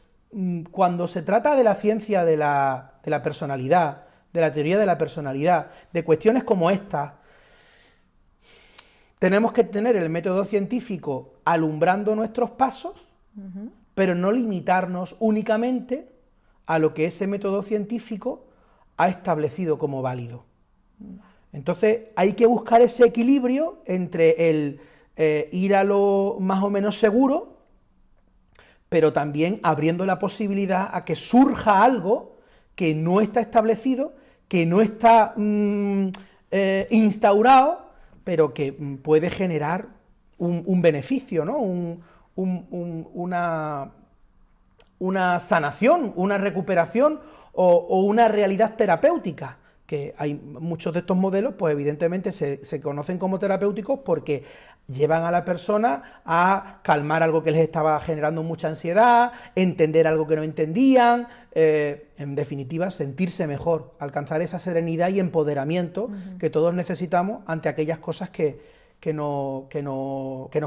cuando se trata de la ciencia de la personalidad, de la teoría de la personalidad, de cuestiones como estas, tenemos que tener el método científico alumbrando nuestros pasos, pero no limitarnos únicamente a lo que ese método científico ha establecido como válido. Entonces hay que buscar ese equilibrio entre el ir a lo más o menos seguro, pero también abriendo la posibilidad a que surja algo que no está establecido, que no está instaurado, pero que puede generar un beneficio, ¿no? Una sanación, una recuperación o una realidad terapéutica, que hay muchos de estos modelos, pues evidentemente se conocen como terapéuticos porque llevan a la persona a calmar algo que les estaba generando mucha ansiedad, entender algo que no entendían, en definitiva, sentirse mejor, alcanzar esa serenidad y empoderamiento que todos necesitamos ante aquellas cosas que nos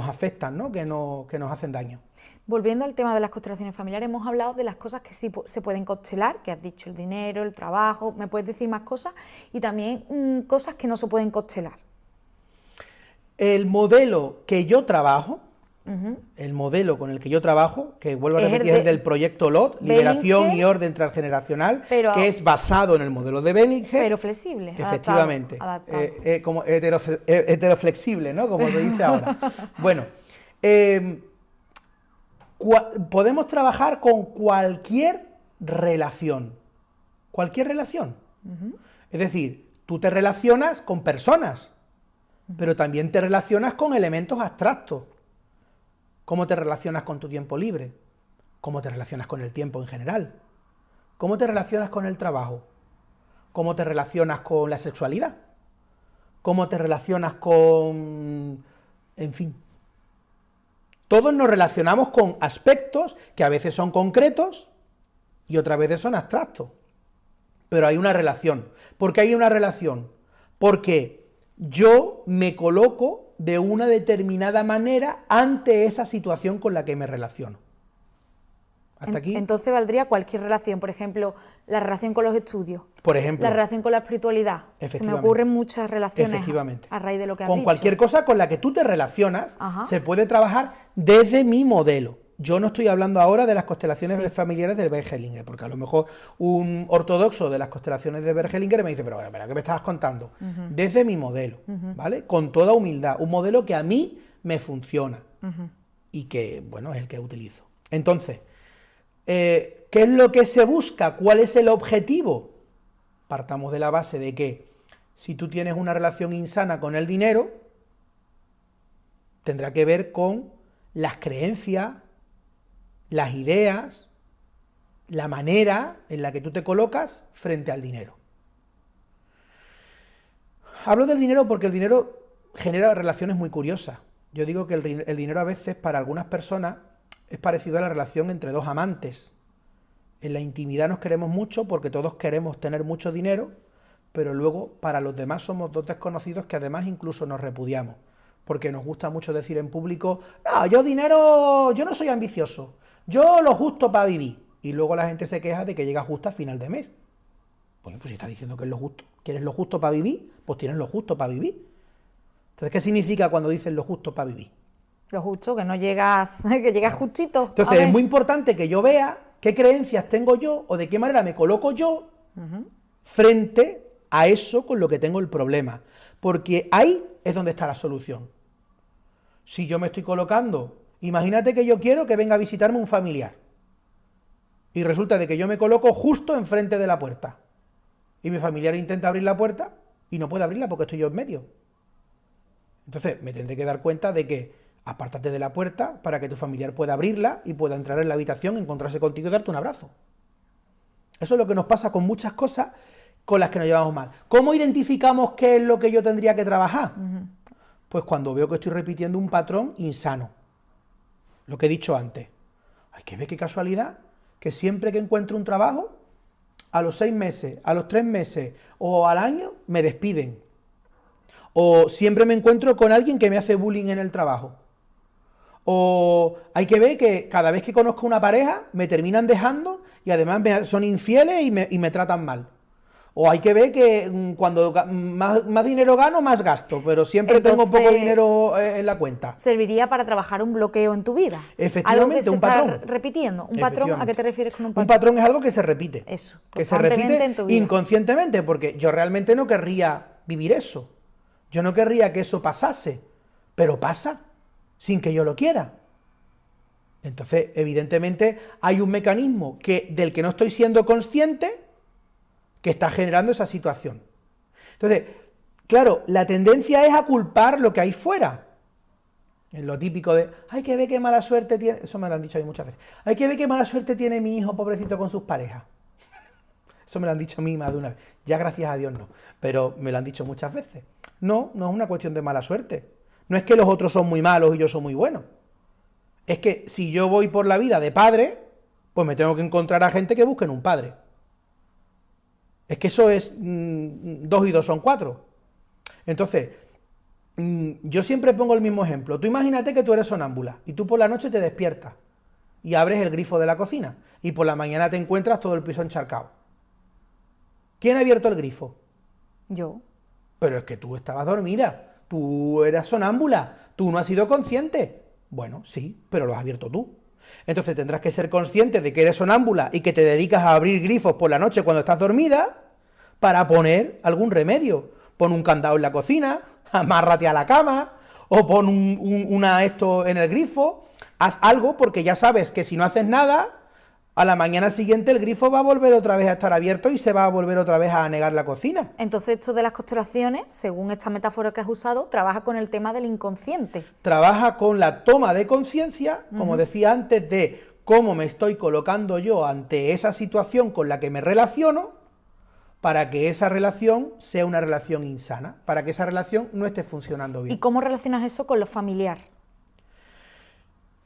afectan, ¿no?, que nos hacen daño. Volviendo al tema de las constelaciones familiares, hemos hablado de las cosas que sí se pueden constelar, que has dicho el dinero, el trabajo, ¿me puedes decir más cosas? Y también cosas que no se pueden constelar. El modelo que yo trabajo, el modelo con el que yo trabajo, que vuelvo a repetir, es del proyecto LOT, Liberación y Orden Transgeneracional, que es basado en el modelo de Bellinger. Pero flexible, efectivamente, adaptado. Como heteroflexible, ¿no?, como se dice ahora. Bueno, podemos trabajar con cualquier relación. Cualquier relación. Es decir, tú te relacionas con personas, pero también te relacionas con elementos abstractos, ¿Cómo te relacionas con tu tiempo libre? ¿Cómo te relacionas con el tiempo en general? ¿Cómo te relacionas con el trabajo? ¿Cómo te relacionas con la sexualidad? ¿Cómo te relacionas con... en fin? Todos nos relacionamos con aspectos que a veces son concretos y otras veces son abstractos. Pero hay una relación. ¿Por qué hay una relación? Porque yo me coloco de una determinada manera ante esa situación con la que me relaciono. ¿Hasta aquí? Entonces valdría cualquier relación, por ejemplo, la relación con los estudios, por ejemplo, la relación con la espiritualidad. Se me ocurren muchas relaciones a raíz de lo que has dicho. Con cualquier cosa con la que tú te relacionas, se puede trabajar desde mi modelo. Yo no estoy hablando ahora de las constelaciones familiares del Bergelinger, porque a lo mejor un ortodoxo de las constelaciones de Bergelinger me dice, pero ¿qué me estabas contando? Desde mi modelo, ¿vale? Con toda humildad, un modelo que a mí me funciona y que, bueno, es el que utilizo. Entonces, ¿qué es lo que se busca? ¿Cuál es el objetivo? Partamos de la base de que si tú tienes una relación insana con el dinero, tendrá que ver con las creencias, las ideas, la manera en la que tú te colocas frente al dinero. Hablo del dinero porque el dinero genera relaciones muy curiosas. Yo digo que el dinero a veces para algunas personas es parecido a la relación entre dos amantes. En la intimidad nos queremos mucho porque todos queremos tener mucho dinero, pero luego para los demás somos dos desconocidos que además incluso nos repudiamos, porque nos gusta mucho decir en público, no, yo no soy ambicioso, yo lo justo para vivir, y luego la gente se queja de que llega justo a final de mes. Bueno, pues si estás diciendo que es lo justo, ¿quieres lo justo para vivir? Pues tienes lo justo para vivir. Entonces, ¿qué significa cuando dices lo justo para vivir? Lo justo, que no llegas, que llegas justito. Entonces, es muy importante que yo vea qué creencias tengo yo o de qué manera me coloco yo frente a eso con lo que tengo el problema. Porque ahí es donde está la solución. Si yo me estoy colocando, imagínate que yo quiero que venga a visitarme un familiar. Y resulta de que yo me coloco justo enfrente de la puerta. Y mi familiar intenta abrir la puerta y no puede abrirla porque estoy yo en medio. Entonces, me tendré que dar cuenta de que apártate de la puerta para que tu familiar pueda abrirla y pueda entrar en la habitación, encontrarse contigo y darte un abrazo. Eso es lo que nos pasa con muchas cosas con las que nos llevamos mal. ¿Cómo identificamos qué es lo que yo tendría que trabajar? Pues cuando veo que estoy repitiendo un patrón insano. Lo que he dicho antes. Hay que ver qué casualidad, que siempre que encuentro un trabajo, a los 6 meses, a los 3 meses o al año, me despiden. O siempre me encuentro con alguien que me hace bullying en el trabajo. O hay que ver que cada vez que conozco una pareja me terminan dejando y además son infieles y me tratan mal. O hay que ver que cuando más dinero gano, más gasto, pero siempre Entonces, tengo poco dinero en la cuenta. Serviría para trabajar un bloqueo en tu vida. Efectivamente, un patrón. Está repitiendo. ¿Un patrón? ¿A qué te refieres con un patrón? Un patrón es algo que se repite. Eso. Que se repite en tu vida. inconscientemente, porque yo realmente no querría vivir eso. Yo no querría que eso pasase, pero pasa sin que yo lo quiera. Entonces, evidentemente, hay un mecanismo del que no estoy siendo consciente que está generando esa situación. Entonces, claro, la tendencia es a culpar lo que hay fuera. Es lo típico de, hay que ver qué mala suerte tiene, eso me lo han dicho a mí muchas veces, hay que ver qué mala suerte tiene mi hijo, pobrecito, con sus parejas. Eso me lo han dicho a mí más de una vez. Ya gracias a Dios no, pero me lo han dicho muchas veces. No, no es una cuestión de mala suerte. No es que los otros son muy malos y yo soy muy bueno. Es que si yo voy por la vida de padre, pues me tengo que encontrar a gente que busquen un padre. Es que eso es 2 y 2 son 4. Entonces, yo siempre pongo el mismo ejemplo. Tú imagínate que tú eres sonámbula y tú por la noche te despiertas y abres el grifo de la cocina y por la mañana te encuentras todo el piso encharcado. ¿Quién ha abierto el grifo? Yo. Pero es que tú estabas dormida, tú eras sonámbula, tú no has sido consciente. Bueno, sí, pero lo has abierto tú. Entonces tendrás que ser consciente de que eres sonámbula y que te dedicas a abrir grifos por la noche cuando estás dormida para poner algún remedio. Pon un candado en la cocina, amárrate a la cama, o pon esto en el grifo, haz algo porque ya sabes que si no haces nada, a la mañana siguiente el grifo va a volver otra vez a estar abierto y se va a volver otra vez a anegar la cocina. Entonces esto de las constelaciones, según esta metáfora que has usado, trabaja con el tema del inconsciente. Trabaja con la toma de conciencia, como decía antes, de cómo me estoy colocando yo ante esa situación con la que me relaciono, para que esa relación sea una relación insana, para que esa relación no esté funcionando bien. ¿Y cómo relacionas eso con lo familiar?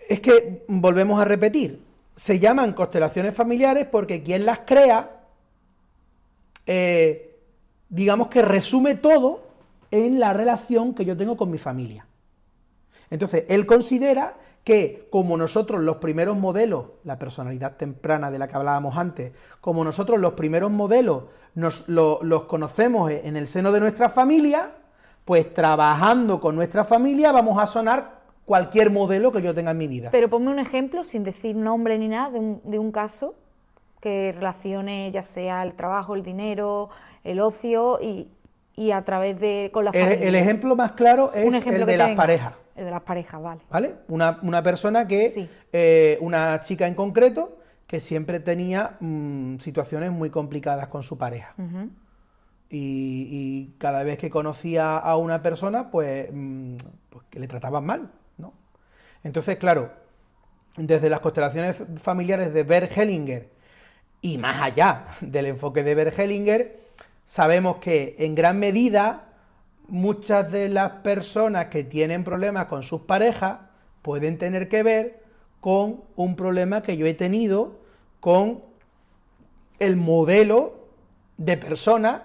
Es que, volvemos a repetir, se llaman constelaciones familiares porque quien las crea, digamos que resume todo en la relación que yo tengo con mi familia. Entonces, él considera que como nosotros los primeros modelos, la personalidad temprana de la que hablábamos antes, como nosotros los primeros modelos los conocemos en el seno de nuestra familia, pues trabajando con nuestra familia vamos a sonar cualquier modelo que yo tenga en mi vida. Pero ponme un ejemplo, sin decir nombre ni nada, de un caso que relacione ya sea el trabajo, el dinero, el ocio y a través de con la familia. El ejemplo más claro es el de las parejas. El de las parejas, vale. ¿Vale? Una persona que, Sí. una chica en concreto, que siempre tenía situaciones muy complicadas con su pareja. Y cada vez que conocía a una persona, pues que le trataban mal, ¿no? Entonces, claro, desde las constelaciones familiares de Bert Hellinger, y más allá del enfoque de Bert Hellinger, sabemos que en gran medida muchas de las personas que tienen problemas con sus parejas pueden tener que ver con un problema que yo he tenido con el modelo de persona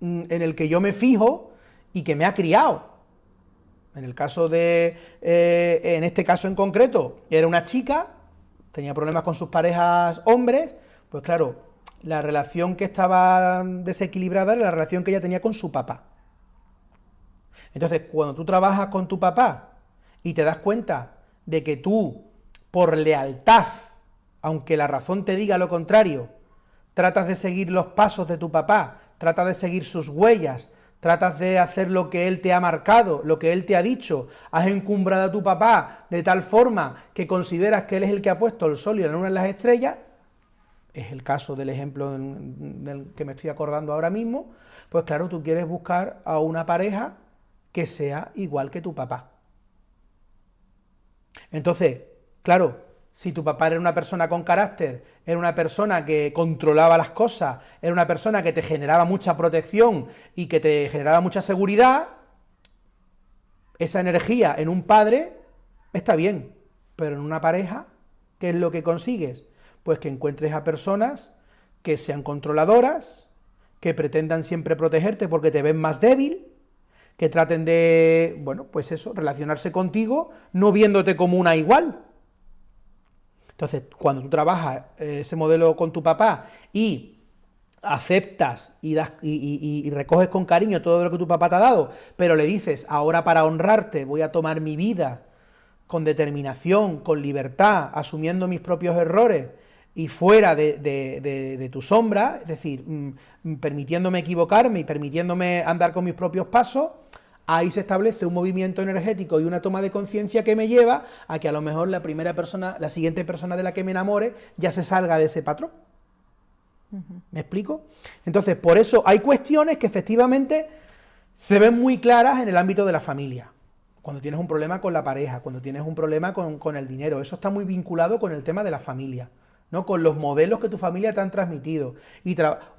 en el que yo me fijo y que me ha criado. En el caso de, en este caso en concreto, era una chica, tenía problemas con sus parejas hombres, pues claro, la relación que estaba desequilibrada era la relación que ella tenía con su papá. Entonces, cuando tú trabajas con tu papá y te das cuenta de que tú, por lealtad, aunque la razón te diga lo contrario, tratas de seguir los pasos de tu papá, tratas de seguir sus huellas, tratas de hacer lo que él te ha marcado, lo que él te ha dicho, has encumbrado a tu papá de tal forma que consideras que él es el que ha puesto el sol y la luna en las estrellas, es el caso del ejemplo del que me estoy acordando ahora mismo, pues claro, tú quieres buscar a una pareja que sea igual que tu papá. Entonces, claro, si tu papá era una persona con carácter, era una persona que controlaba las cosas, era una persona que te generaba mucha protección y que te generaba mucha seguridad, esa energía en un padre está bien, pero en una pareja, ¿qué es lo que consigues? Pues que encuentres a personas que sean controladoras, que pretendan siempre protegerte porque te ven más débil, que traten de, bueno, pues eso, relacionarse contigo, no viéndote como una igual. Entonces, cuando tú trabajas ese modelo con tu papá y aceptas y recoges con cariño todo lo que tu papá te ha dado, pero le dices, ahora para honrarte voy a tomar mi vida con determinación, con libertad, asumiendo mis propios errores y fuera de tu sombra, es decir, permitiéndome equivocarme y permitiéndome andar con mis propios pasos, ahí se establece un movimiento energético y una toma de conciencia que me lleva a que a lo mejor la siguiente persona de la que me enamore ya se salga de ese patrón. ¿Me explico? Entonces, por eso hay cuestiones que efectivamente se ven muy claras en el ámbito de la familia. Cuando tienes un problema con la pareja, cuando tienes un problema con el dinero, eso está muy vinculado con el tema de la familia, ¿no? Con los modelos que tu familia te han transmitido.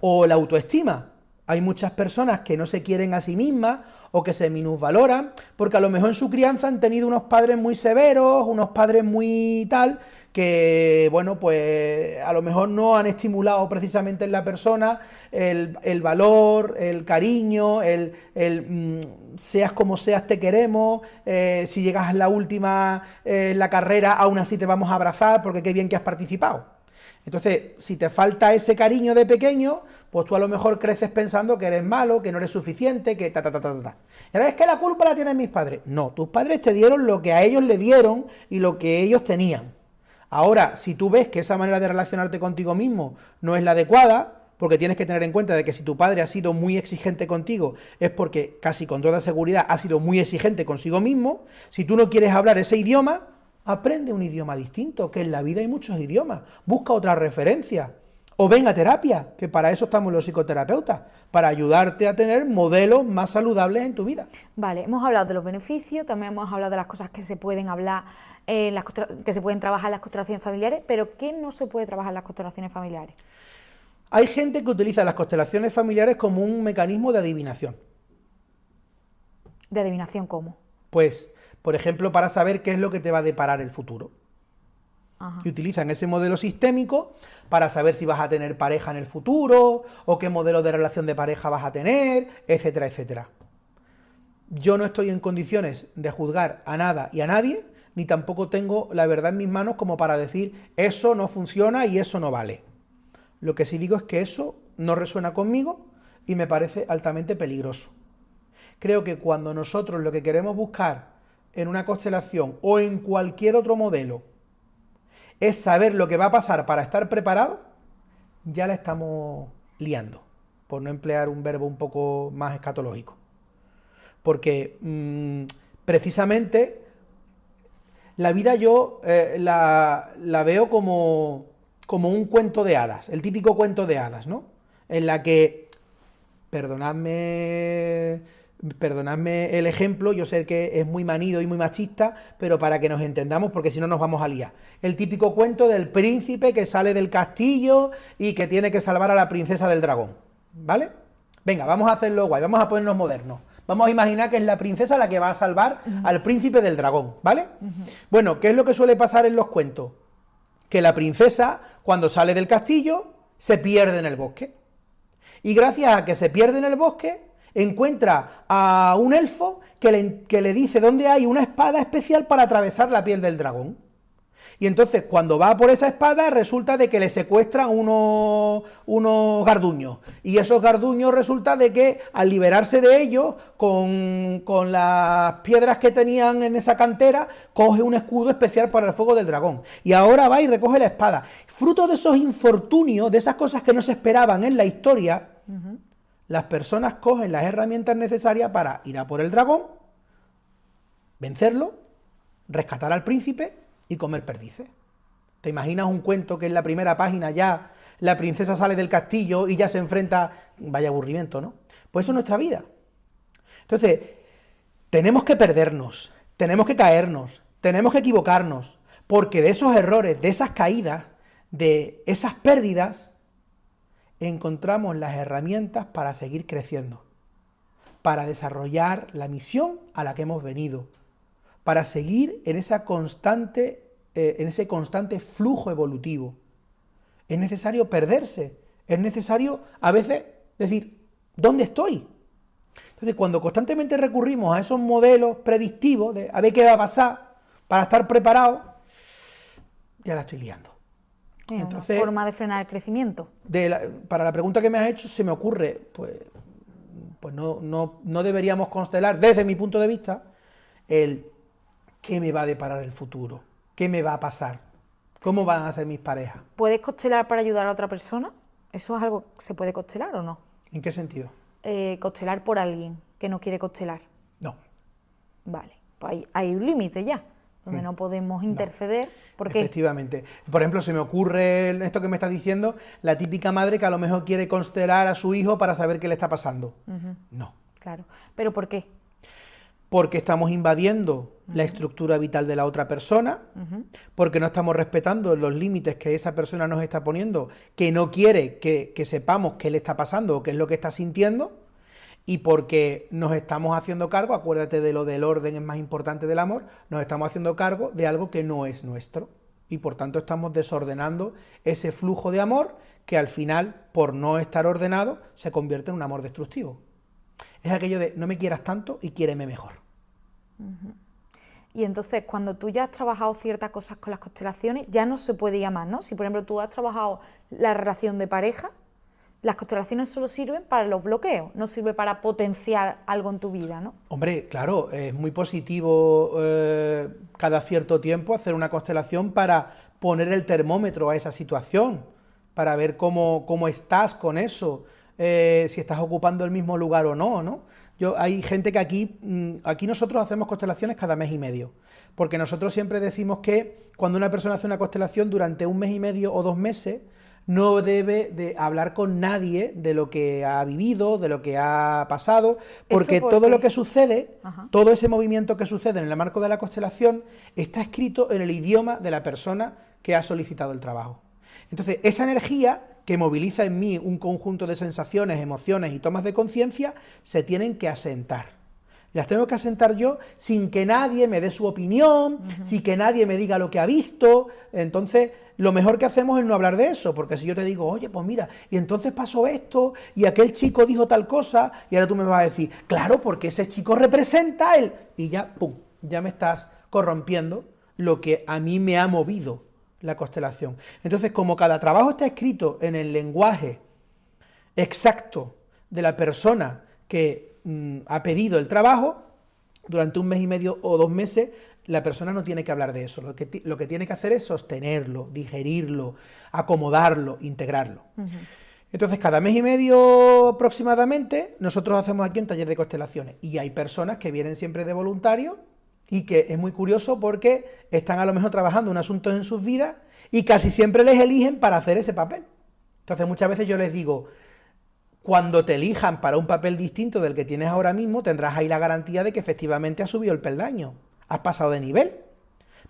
O la autoestima. Hay muchas personas que no se quieren a sí mismas o que se minusvaloran porque a lo mejor en su crianza han tenido unos padres muy severos, unos padres muy tal, que, bueno, pues a lo mejor no han estimulado precisamente en la persona el valor, el cariño, seas como seas te queremos, si llegas a la última en la carrera aún así te vamos a abrazar porque qué bien que has participado. Entonces, si te falta ese cariño de pequeño, pues tú a lo mejor creces pensando que eres malo, que no eres suficiente, que Y ahora es que la culpa la tienen mis padres. No, tus padres te dieron lo que a ellos le dieron y lo que ellos tenían. Ahora, si tú ves que esa manera de relacionarte contigo mismo no es la adecuada, porque tienes que tener en cuenta de que si tu padre ha sido muy exigente contigo, es porque casi con toda seguridad ha sido muy exigente consigo mismo. Si tú no quieres hablar ese idioma, Aprende un idioma distinto, que en la vida hay muchos idiomas. Busca otra referencia. O ven a terapia, que para eso estamos los psicoterapeutas, para ayudarte a tener modelos más saludables en tu vida. Vale, hemos hablado de los beneficios, también hemos hablado de las cosas que se pueden hablar, que se pueden trabajar en las constelaciones familiares, pero ¿qué no se puede trabajar en las constelaciones familiares? Hay gente que utiliza las constelaciones familiares como un mecanismo de adivinación. ¿De adivinación cómo? Pues, por ejemplo, para saber qué es lo que te va a deparar el futuro. Ajá. Y utilizan ese modelo sistémico para saber si vas a tener pareja en el futuro, o qué modelo de relación de pareja vas a tener, etcétera, etcétera. Yo no estoy en condiciones de juzgar a nada y a nadie, ni tampoco tengo la verdad en mis manos como para decir eso no funciona y eso no vale. Lo que sí digo es que eso no resuena conmigo y me parece altamente peligroso. Creo que cuando nosotros lo que queremos buscar en una constelación o en cualquier otro modelo es saber lo que va a pasar para estar preparado, ya la estamos liando, por no emplear un verbo un poco más escatológico. Porque precisamente la vida yo la veo como un cuento de hadas, el típico cuento de hadas, ¿no? En la que, perdonadme el ejemplo, yo sé que es muy manido y muy machista, pero para que nos entendamos, porque si no nos vamos a liar. El típico cuento del príncipe que sale del castillo y que tiene que salvar a la princesa del dragón, ¿vale? Venga, vamos a hacerlo guay, vamos a ponernos modernos. Vamos a imaginar que es la princesa la que va a salvar al príncipe del dragón, ¿vale? Bueno, ¿qué es lo que suele pasar en los cuentos? Que la princesa, cuando sale del castillo, se pierde en el bosque. Y gracias a que se pierde en el bosque, encuentra a un elfo que le dice dónde hay una espada especial para atravesar la piel del dragón. Y entonces, cuando va por esa espada, resulta de que le secuestran unos garduños. Y esos garduños resulta de que, al liberarse de ellos, con las piedras que tenían en esa cantera, coge un escudo especial para el fuego del dragón. Y ahora va y recoge la espada. Fruto de esos infortunios, de esas cosas que no se esperaban en la historia, las personas cogen las herramientas necesarias para ir a por el dragón, vencerlo, rescatar al príncipe y comer perdices. ¿Te imaginas un cuento que en la primera página ya la princesa sale del castillo y ya se enfrenta? Vaya aburrimiento, ¿no? Pues eso es nuestra vida. Entonces, tenemos que perdernos, tenemos que caernos, tenemos que equivocarnos, porque de esos errores, de esas caídas, de esas pérdidas, encontramos las herramientas para seguir creciendo, para desarrollar la misión a la que hemos venido, para seguir en ese constante flujo evolutivo. Es necesario perderse, es necesario a veces decir, ¿dónde estoy? Entonces, cuando constantemente recurrimos a esos modelos predictivos de a ver qué va a pasar para estar preparado, ya la estoy liando. Entonces, una forma de frenar el crecimiento. Para la pregunta que me has hecho, se me ocurre, pues no deberíamos constelar, desde mi punto de vista, el ¿qué me va a deparar el futuro? ¿Qué me va a pasar? ¿Cómo van a ser mis parejas? ¿Puedes constelar para ayudar a otra persona? ¿Eso es algo que se puede constelar o no? ¿En qué sentido? Constelar por alguien que no quiere constelar. No. Vale, pues hay un límite ya, donde no podemos interceder. ¿Por qué? Efectivamente. Por ejemplo, se me ocurre esto que me estás diciendo, la típica madre que a lo mejor quiere constelar a su hijo para saber qué le está pasando. No. Claro. ¿Pero por qué? Porque estamos invadiendo la estructura vital de la otra persona, porque no estamos respetando los límites que esa persona nos está poniendo, que no quiere que sepamos qué le está pasando o qué es lo que está sintiendo, y porque nos estamos haciendo cargo, acuérdate de lo del orden es más importante del amor, nos estamos haciendo cargo de algo que no es nuestro, y por tanto estamos desordenando ese flujo de amor que al final, por no estar ordenado, se convierte en un amor destructivo. Es aquello de no me quieras tanto y quiéreme mejor. Y entonces, cuando tú ya has trabajado ciertas cosas con las constelaciones, ya no se puede ir a más, ¿no? Si, por ejemplo, tú has trabajado la relación de pareja, las constelaciones solo sirven para los bloqueos, no sirve para potenciar algo en tu vida, ¿no? Hombre, claro, es muy positivo cada cierto tiempo hacer una constelación para poner el termómetro a esa situación, para ver cómo estás con eso. si estás ocupando el mismo lugar o no, ¿no? Hay gente que aquí nosotros hacemos constelaciones cada mes y medio, porque nosotros siempre decimos que cuando una persona hace una constelación durante un mes y medio o 2 meses, no debe de hablar con nadie de lo que ha vivido, de lo que ha pasado, porque todo lo que sucede, todo ese movimiento que sucede en el marco de la constelación, está escrito en el idioma de la persona que ha solicitado el trabajo. Entonces, esa energía que moviliza en mí un conjunto de sensaciones, emociones y tomas de conciencia, se tienen que asentar. Las tengo que asentar yo sin que nadie me dé su opinión, sin que nadie me diga lo que ha visto. Entonces, lo mejor que hacemos es no hablar de eso, porque si yo te digo, oye, pues mira, y entonces pasó esto, y aquel chico dijo tal cosa, y ahora tú me vas a decir, claro, porque ese chico representa a él, y ya, pum, ya me estás corrompiendo lo que a mí me ha movido la constelación. Entonces, como cada trabajo está escrito en el lenguaje exacto de la persona que ha pedido el trabajo, durante un mes y medio o 2 meses, la persona no tiene que hablar de eso. Lo que tiene que hacer es sostenerlo, digerirlo, acomodarlo, integrarlo. Entonces, cada mes y medio aproximadamente, nosotros hacemos aquí un taller de constelaciones. Y hay personas que vienen siempre de voluntarios y que es muy curioso porque están a lo mejor trabajando un asunto en sus vidas y casi siempre les eligen para hacer ese papel. Entonces, muchas veces yo les digo, cuando te elijan para un papel distinto del que tienes ahora mismo, tendrás ahí la garantía de que efectivamente has subido el peldaño, has pasado de nivel,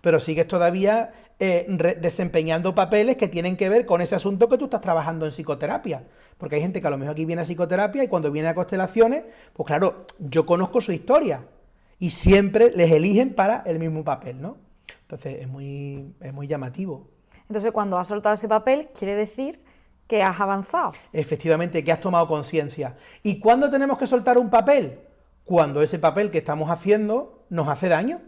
pero sigues todavía desempeñando papeles que tienen que ver con ese asunto que tú estás trabajando en psicoterapia, porque hay gente que a lo mejor aquí viene a psicoterapia y cuando viene a constelaciones, pues claro, yo conozco su historia y siempre les eligen para el mismo papel, ¿no? Entonces es muy llamativo. Entonces, cuando has soltado ese papel, quiere decir que has avanzado. Efectivamente, que has tomado conciencia. ¿Y cuándo tenemos que soltar un papel? Cuando ese papel que estamos haciendo nos hace daño.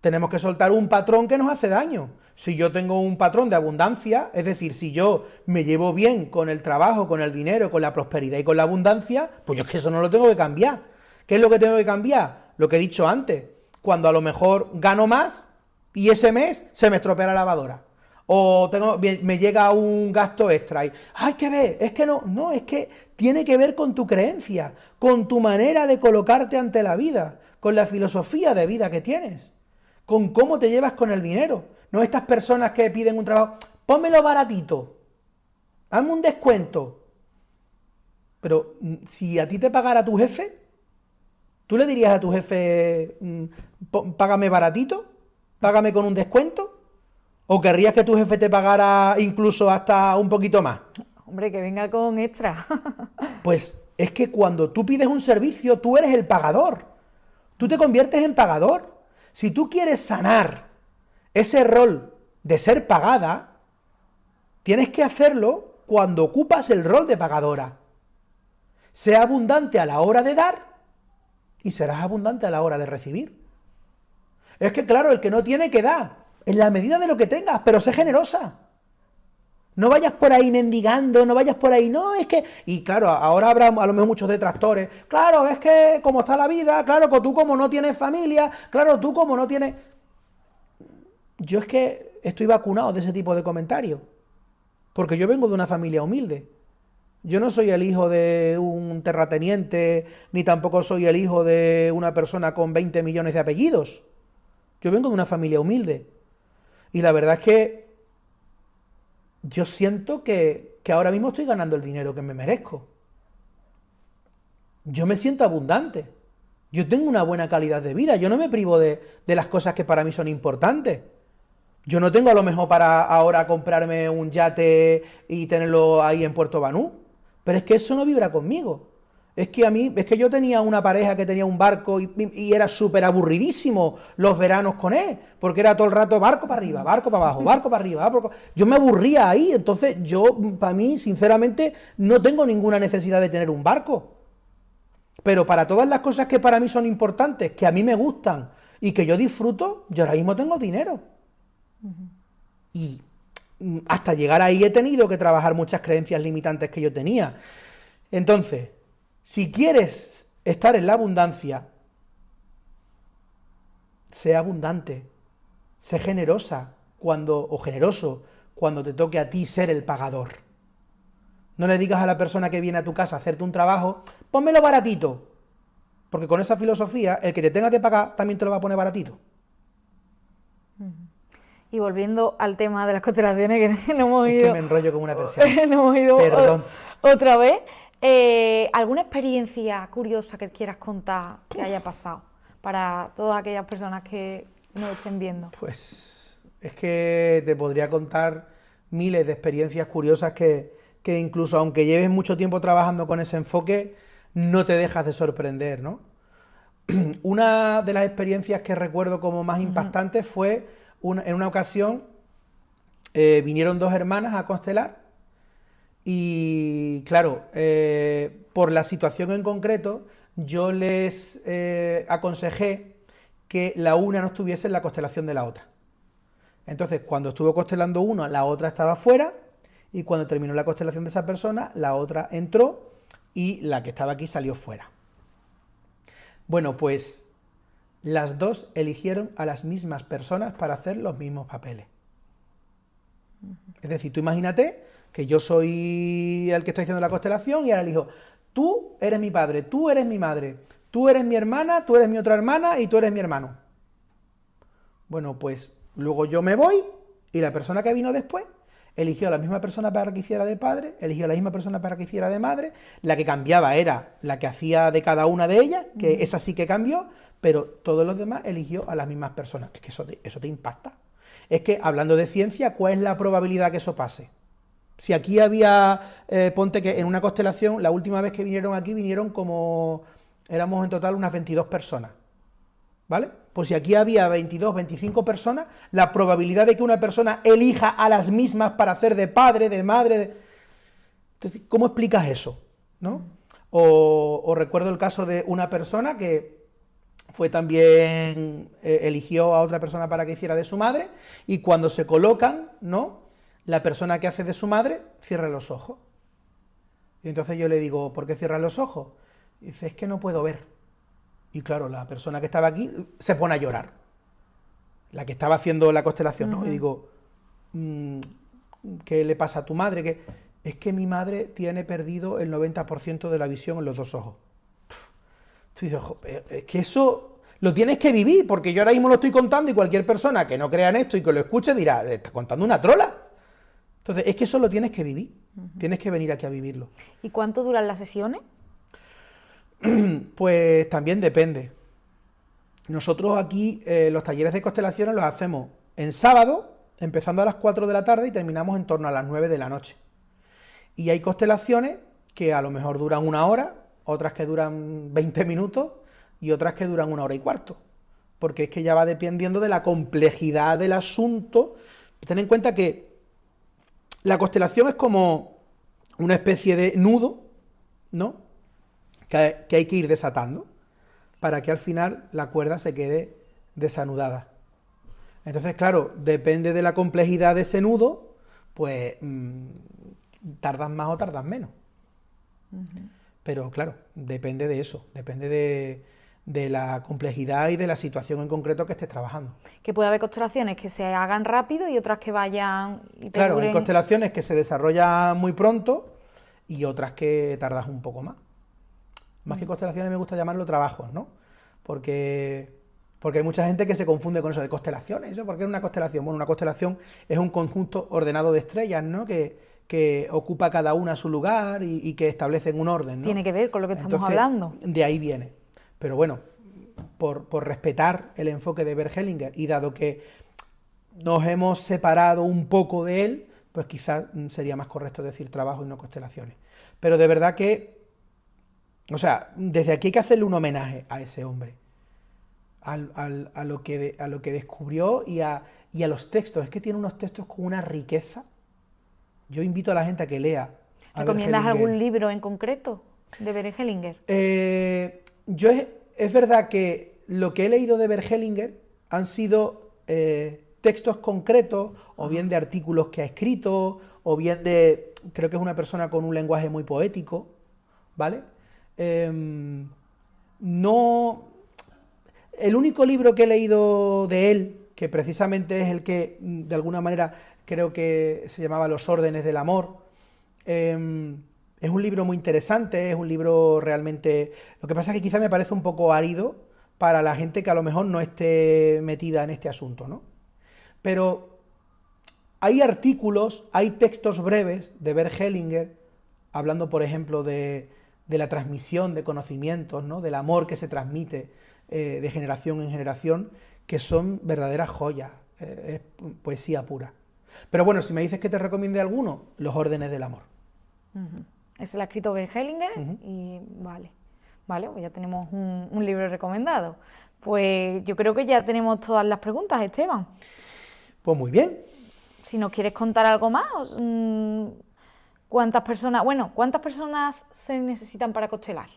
Tenemos que soltar un patrón que nos hace daño. Si yo tengo un patrón de abundancia, es decir, si yo me llevo bien con el trabajo, con el dinero, con la prosperidad y con la abundancia, pues yo es que eso no lo tengo que cambiar. ¿Qué es lo que tengo que cambiar? Lo que he dicho antes, cuando a lo mejor gano más y ese mes se me estropea la lavadora. O me llega un gasto extra y, ¡ay, qué ver! Es que no, es que tiene que ver con tu creencia, con tu manera de colocarte ante la vida, con la filosofía de vida que tienes, con cómo te llevas con el dinero. No estas personas que piden un trabajo, pónmelo baratito, hazme un descuento. Pero si a ti te pagara tu jefe, ¿tú le dirías a tu jefe, págame baratito? ¿Págame con un descuento? ¿O querrías que tu jefe te pagara incluso hasta un poquito más? Hombre, que venga con extra. Pues es que cuando tú pides un servicio, tú eres el pagador. Tú te conviertes en pagador. Si tú quieres sanar ese rol de ser pagada, tienes que hacerlo cuando ocupas el rol de pagadora. Sea abundante a la hora de dar y serás abundante a la hora de recibir. Es que claro, el que no tiene que dar. En la medida de lo que tengas, pero sé generosa. No vayas por ahí mendigando, no vayas por ahí, no, es que... Y claro, ahora habrá a lo mejor muchos detractores. Claro, es que como está la vida, claro, que tú como no tienes familia, claro, tú como no tienes... Yo es que estoy vacunado de ese tipo de comentarios. Porque yo vengo de una familia humilde. Yo no soy el hijo de un terrateniente, ni tampoco soy el hijo de una persona con 20 millones de apellidos. Yo vengo de una familia humilde. Y la verdad es que yo siento que ahora mismo estoy ganando el dinero que me merezco. Yo me siento abundante. Yo tengo una buena calidad de vida. Yo no me privo de las cosas que para mí son importantes. Yo no tengo a lo mejor para ahora comprarme un yate y tenerlo ahí en Puerto Banús. Pero es que eso no vibra conmigo. Es que yo tenía una pareja que tenía un barco y era súper aburridísimo los veranos con él, porque era todo el rato barco para arriba, barco para abajo, barco para arriba, barco... Yo me aburría ahí, entonces para mí, sinceramente, no tengo ninguna necesidad de tener un barco. Pero para todas las cosas que para mí son importantes, que a mí me gustan y que yo disfruto, yo ahora mismo tengo dinero. Y hasta llegar ahí he tenido que trabajar muchas creencias limitantes que yo tenía. Entonces... Si quieres estar en la abundancia, sé abundante, sé generosa o generoso cuando te toque a ti ser el pagador. No le digas a la persona que viene a tu casa a hacerte un trabajo, pónmelo baratito. Porque con esa filosofía, el que te tenga que pagar también te lo va a poner baratito. Y volviendo al tema de las constelaciones, que no hemos Es ido... que me enrollo como una persiana. no hemos ido Perdón. otra vez. ¿Alguna experiencia curiosa que quieras contar que haya pasado para todas aquellas personas que nos estén viendo? Pues es que te podría contar miles de experiencias curiosas que incluso aunque lleves mucho tiempo trabajando con ese enfoque, no te dejas de sorprender, ¿no? Una de las experiencias que recuerdo como más impactantes fue en una ocasión vinieron dos hermanas a constelar y claro, por la situación en concreto, yo les aconsejé que la una no estuviese en la constelación de la otra. Entonces, cuando estuvo constelando una, la otra estaba fuera, y cuando terminó la constelación de esa persona, la otra entró y la que estaba aquí salió fuera. Bueno, pues las dos eligieron a las mismas personas para hacer los mismos papeles. Es decir, tú imagínate que yo soy el que estoy haciendo la constelación y ahora elijo, tú eres mi padre, tú eres mi madre, tú eres mi hermana, tú eres mi otra hermana y tú eres mi hermano. Bueno, pues luego yo me voy y la persona que vino después eligió a la misma persona para que hiciera de padre, eligió a la misma persona para que hiciera de madre, la que cambiaba era la que hacía de cada una de ellas, que esa sí que cambió, pero todos los demás eligió a las mismas personas. Es que eso te impacta. Es que, hablando de ciencia, ¿cuál es la probabilidad que eso pase? Si aquí había, ponte que en una constelación, la última vez que vinieron aquí, vinieron como, éramos en total unas 22 personas, ¿vale? Pues si aquí había 22, 25 personas, la probabilidad de que una persona elija a las mismas para hacer de padre, de madre... Entonces, ¿cómo explicas eso? ¿No? O recuerdo el caso de una persona que fue también, eligió a otra persona para que hiciera de su madre, y cuando se colocan, ¿no?, la persona que hace de su madre cierra los ojos. Y entonces yo le digo, ¿por qué cierras los ojos? Y dice, es que no puedo ver. Y claro, la persona que estaba aquí se pone a llorar. La que estaba haciendo la constelación, ¿no? Y digo, ¿qué le pasa a tu madre? Que es que mi madre tiene perdido el 90% de la visión en los dos ojos. Tú dices, es que eso lo tienes que vivir, porque yo ahora mismo lo estoy contando y cualquier persona que no crea en esto y que lo escuche dirá, ¿estás contando una trola? Entonces, es que eso lo tienes que vivir, tienes que venir aquí a vivirlo. ¿Y cuánto duran las sesiones? Pues también depende. Nosotros aquí los talleres de constelaciones los hacemos en sábado, empezando a las 4 de la tarde y terminamos en torno a las 9 de la noche. Y hay constelaciones que a lo mejor duran una hora, otras que duran 20 minutos y otras que duran una hora y cuarto. Porque es que ya va dependiendo de la complejidad del asunto. Ten en cuenta que la constelación es como una especie de nudo, ¿no?, que hay que ir desatando para que al final la cuerda se quede desanudada. Entonces, claro, depende de la complejidad de ese nudo, pues tardas más o tardas menos. Pero claro, depende de eso, depende de la complejidad y de la situación en concreto que estés trabajando. Que puede haber constelaciones que se hagan rápido y otras que vayan y te Claro, duren... hay constelaciones que se desarrollan muy pronto y otras que tardas un poco más. Más que constelaciones me gusta llamarlo trabajos, ¿no? Porque hay mucha gente que se confunde con eso de constelaciones. ¿Eso por qué es una constelación? Bueno, una constelación es un conjunto ordenado de estrellas, ¿no?, que ocupa cada una su lugar y que establecen un orden, ¿no? Tiene que ver con lo que estamos Entonces, hablando. de ahí viene. Pero bueno, por respetar el enfoque de Bert Hellinger y dado que nos hemos separado un poco de él, pues quizás sería más correcto decir trabajo y no constelaciones. Pero de verdad que, o sea, desde aquí hay que hacerle un homenaje a ese hombre, a lo que descubrió y a los textos. Es que tiene unos textos con una riqueza. Yo invito a la gente a que lea a Bert ¿Recomiendas Hellinger. algún libro en concreto de Bert Hellinger? Es verdad que lo que he leído de Bert Hellinger han sido textos concretos, o bien de artículos que ha escrito, o bien de... Creo que es una persona con un lenguaje muy poético, ¿vale? No... El único libro que he leído de él, que precisamente es el que, de alguna manera, creo que se llamaba Los órdenes del amor, Es un libro muy interesante, es un libro realmente... Lo que pasa es que quizá me parece un poco árido para la gente que a lo mejor no esté metida en este asunto, ¿no? Pero hay artículos, hay textos breves de Bert Hellinger, hablando, por ejemplo, de la transmisión de conocimientos, ¿no? Del amor que se transmite de generación en generación, que son verdaderas joyas, es poesía pura. Pero bueno, si me dices que te recomiende alguno, Los órdenes del amor. Ese lo ha escrito Bert Hellinger y vale, pues ya tenemos un libro recomendado. Pues yo creo que ya tenemos todas las preguntas, Esteban. Pues muy bien. Si nos quieres contar algo más, ¿cuántas personas se necesitan para constelar?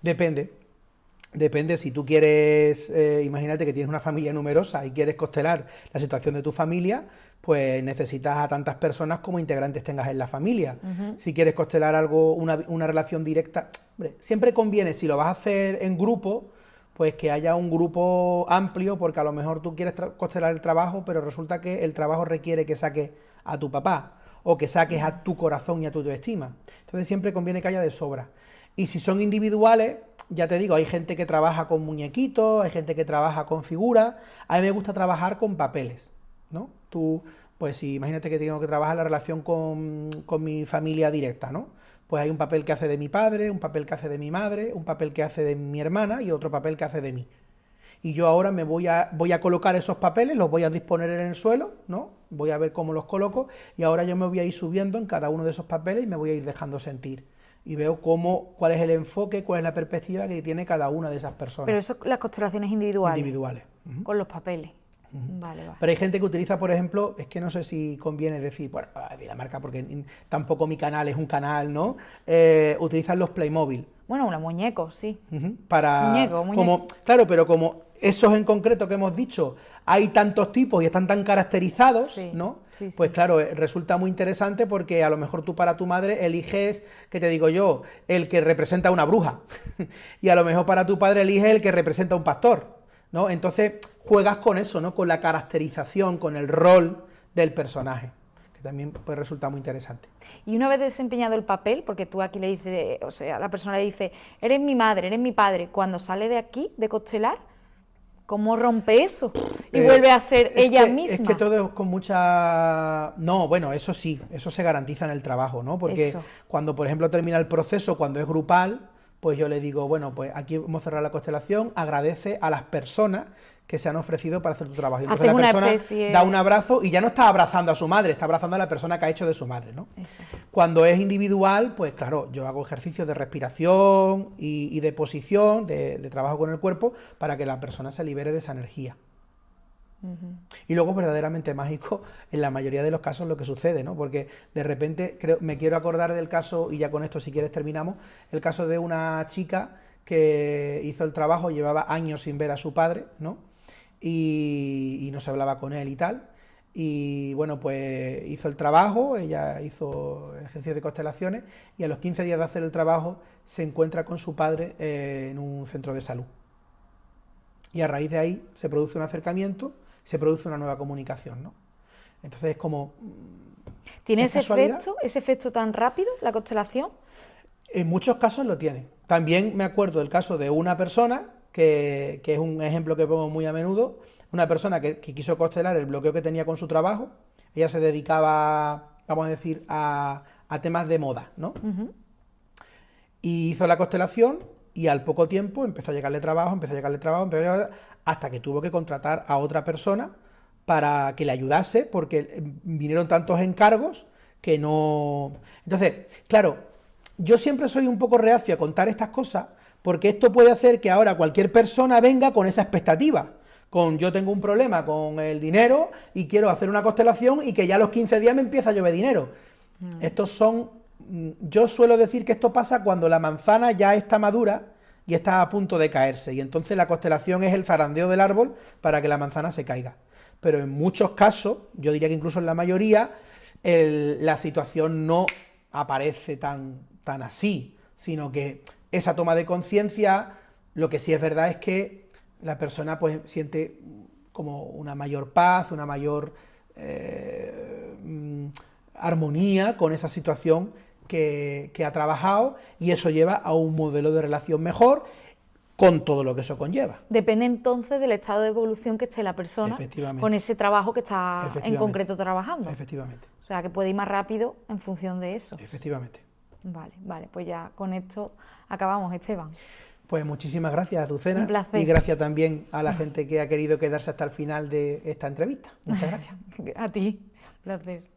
Depende, si tú quieres, imagínate que tienes una familia numerosa y quieres constelar la situación de tu familia, pues necesitas a tantas personas como integrantes tengas en la familia. Si quieres constelar algo, una relación directa, hombre, siempre conviene, si lo vas a hacer en grupo, pues que haya un grupo amplio, porque a lo mejor tú quieres constelar el trabajo, pero resulta que el trabajo requiere que saques a tu papá, o que saques a tu corazón y a tu autoestima. Entonces siempre conviene que haya de sobra. Y si son individuales, ya te digo, hay gente que trabaja con muñequitos, hay gente que trabaja con figuras, a mí me gusta trabajar con papeles, ¿no? Tú, pues si imagínate que tengo que trabajar la relación con mi familia directa, ¿no? Pues hay un papel que hace de mi padre, un papel que hace de mi madre, un papel que hace de mi hermana y otro papel que hace de mí. Y yo ahora voy a colocar esos papeles, los voy a disponer en el suelo, ¿no? Voy a ver cómo los coloco y ahora yo me voy a ir subiendo en cada uno de esos papeles y me voy a ir dejando sentir. Y veo cuál es el enfoque, cuál es la perspectiva que tiene cada una de esas personas. Pero eso, las constelaciones individuales. Individuales. Con los papeles. Vale. Pero hay gente que utiliza, por ejemplo, es que no sé si conviene decir, bueno, de la marca, porque tampoco mi canal es un canal, ¿no? Utilizan los Playmobil. Bueno, unos muñecos, sí. Para... Muñeco. Claro, pero como esos en concreto que hemos dicho, hay tantos tipos y están tan caracterizados, ¿no? Pues claro, resulta muy interesante porque a lo mejor tú para tu madre eliges, ¿qué te digo yo? El que representa a una bruja. Y a lo mejor para tu padre eliges el que representa a un pastor, ¿no? Entonces juegas con eso, ¿no? Con la caracterización, con el rol del personaje, que también pues resulta muy interesante. Y una vez desempeñado el papel, porque tú aquí le dices, o sea, la persona le dice, eres mi madre, eres mi padre, cuando sale de aquí, de constelar, ¿cómo rompe eso? Y vuelve a ser ella misma. Es que todo es con mucha... No, bueno, eso sí, eso se garantiza en el trabajo, ¿no? Porque cuando, por ejemplo, termina el proceso, cuando es grupal, pues yo le digo, bueno, pues aquí hemos cerrado la constelación, agradece a las personas que se han ofrecido para hacer tu trabajo. Y entonces la persona da un abrazo y ya no está abrazando a su madre, está abrazando a la persona que ha hecho de su madre, ¿no? Exacto. Cuando es individual, pues claro, yo hago ejercicios de respiración y de posición, de trabajo con el cuerpo, para que la persona se libere de esa energía. Y luego es verdaderamente mágico en la mayoría de los casos lo que sucede, ¿no? Porque de repente, me quiero acordar del caso, y ya con esto si quieres terminamos, el caso de una chica que hizo el trabajo, llevaba años sin ver a su padre, ¿no? Y no se hablaba con él y tal, y bueno, pues hizo el trabajo, ella hizo el ejercicio de constelaciones, y a los 15 días de hacer el trabajo se encuentra con su padre en un centro de salud. Y a raíz de ahí se produce un acercamiento, se produce una nueva comunicación, ¿no? Entonces es como... ¿Tiene ese efecto tan rápido, la constelación? En muchos casos lo tiene. También me acuerdo del caso de una persona, que es un ejemplo que pongo muy a menudo, una persona que quiso constelar el bloqueo que tenía con su trabajo. Ella se dedicaba, vamos a decir, a temas de moda, ¿no? Y hizo la constelación y al poco tiempo empezó a llegarle trabajo, hasta que tuvo que contratar a otra persona para que le ayudase, porque vinieron tantos encargos que no... Entonces, claro, yo siempre soy un poco reacio a contar estas cosas, porque esto puede hacer que ahora cualquier persona venga con esa expectativa, con yo tengo un problema con el dinero y quiero hacer una constelación y que ya a los 15 días me empieza a llover dinero. Estos son... Yo suelo decir que esto pasa cuando la manzana ya está madura y está a punto de caerse, y entonces la constelación es el zarandeo del árbol para que la manzana se caiga. Pero en muchos casos, yo diría que incluso en la mayoría, la situación no aparece tan así, sino que esa toma de conciencia, lo que sí es verdad es que la persona pues siente como una mayor paz, una mayor armonía con esa situación que ha trabajado, y eso lleva a un modelo de relación mejor, con todo lo que eso conlleva. Depende entonces del estado de evolución que esté la persona con ese trabajo que está en concreto trabajando. Efectivamente. O sea, que puede ir más rápido en función de eso. Efectivamente. Vale, pues ya con esto acabamos, Esteban. Pues muchísimas gracias, Azucena. Un placer. Y gracias también a la gente que ha querido quedarse hasta el final de esta entrevista. Muchas gracias. A ti, un placer.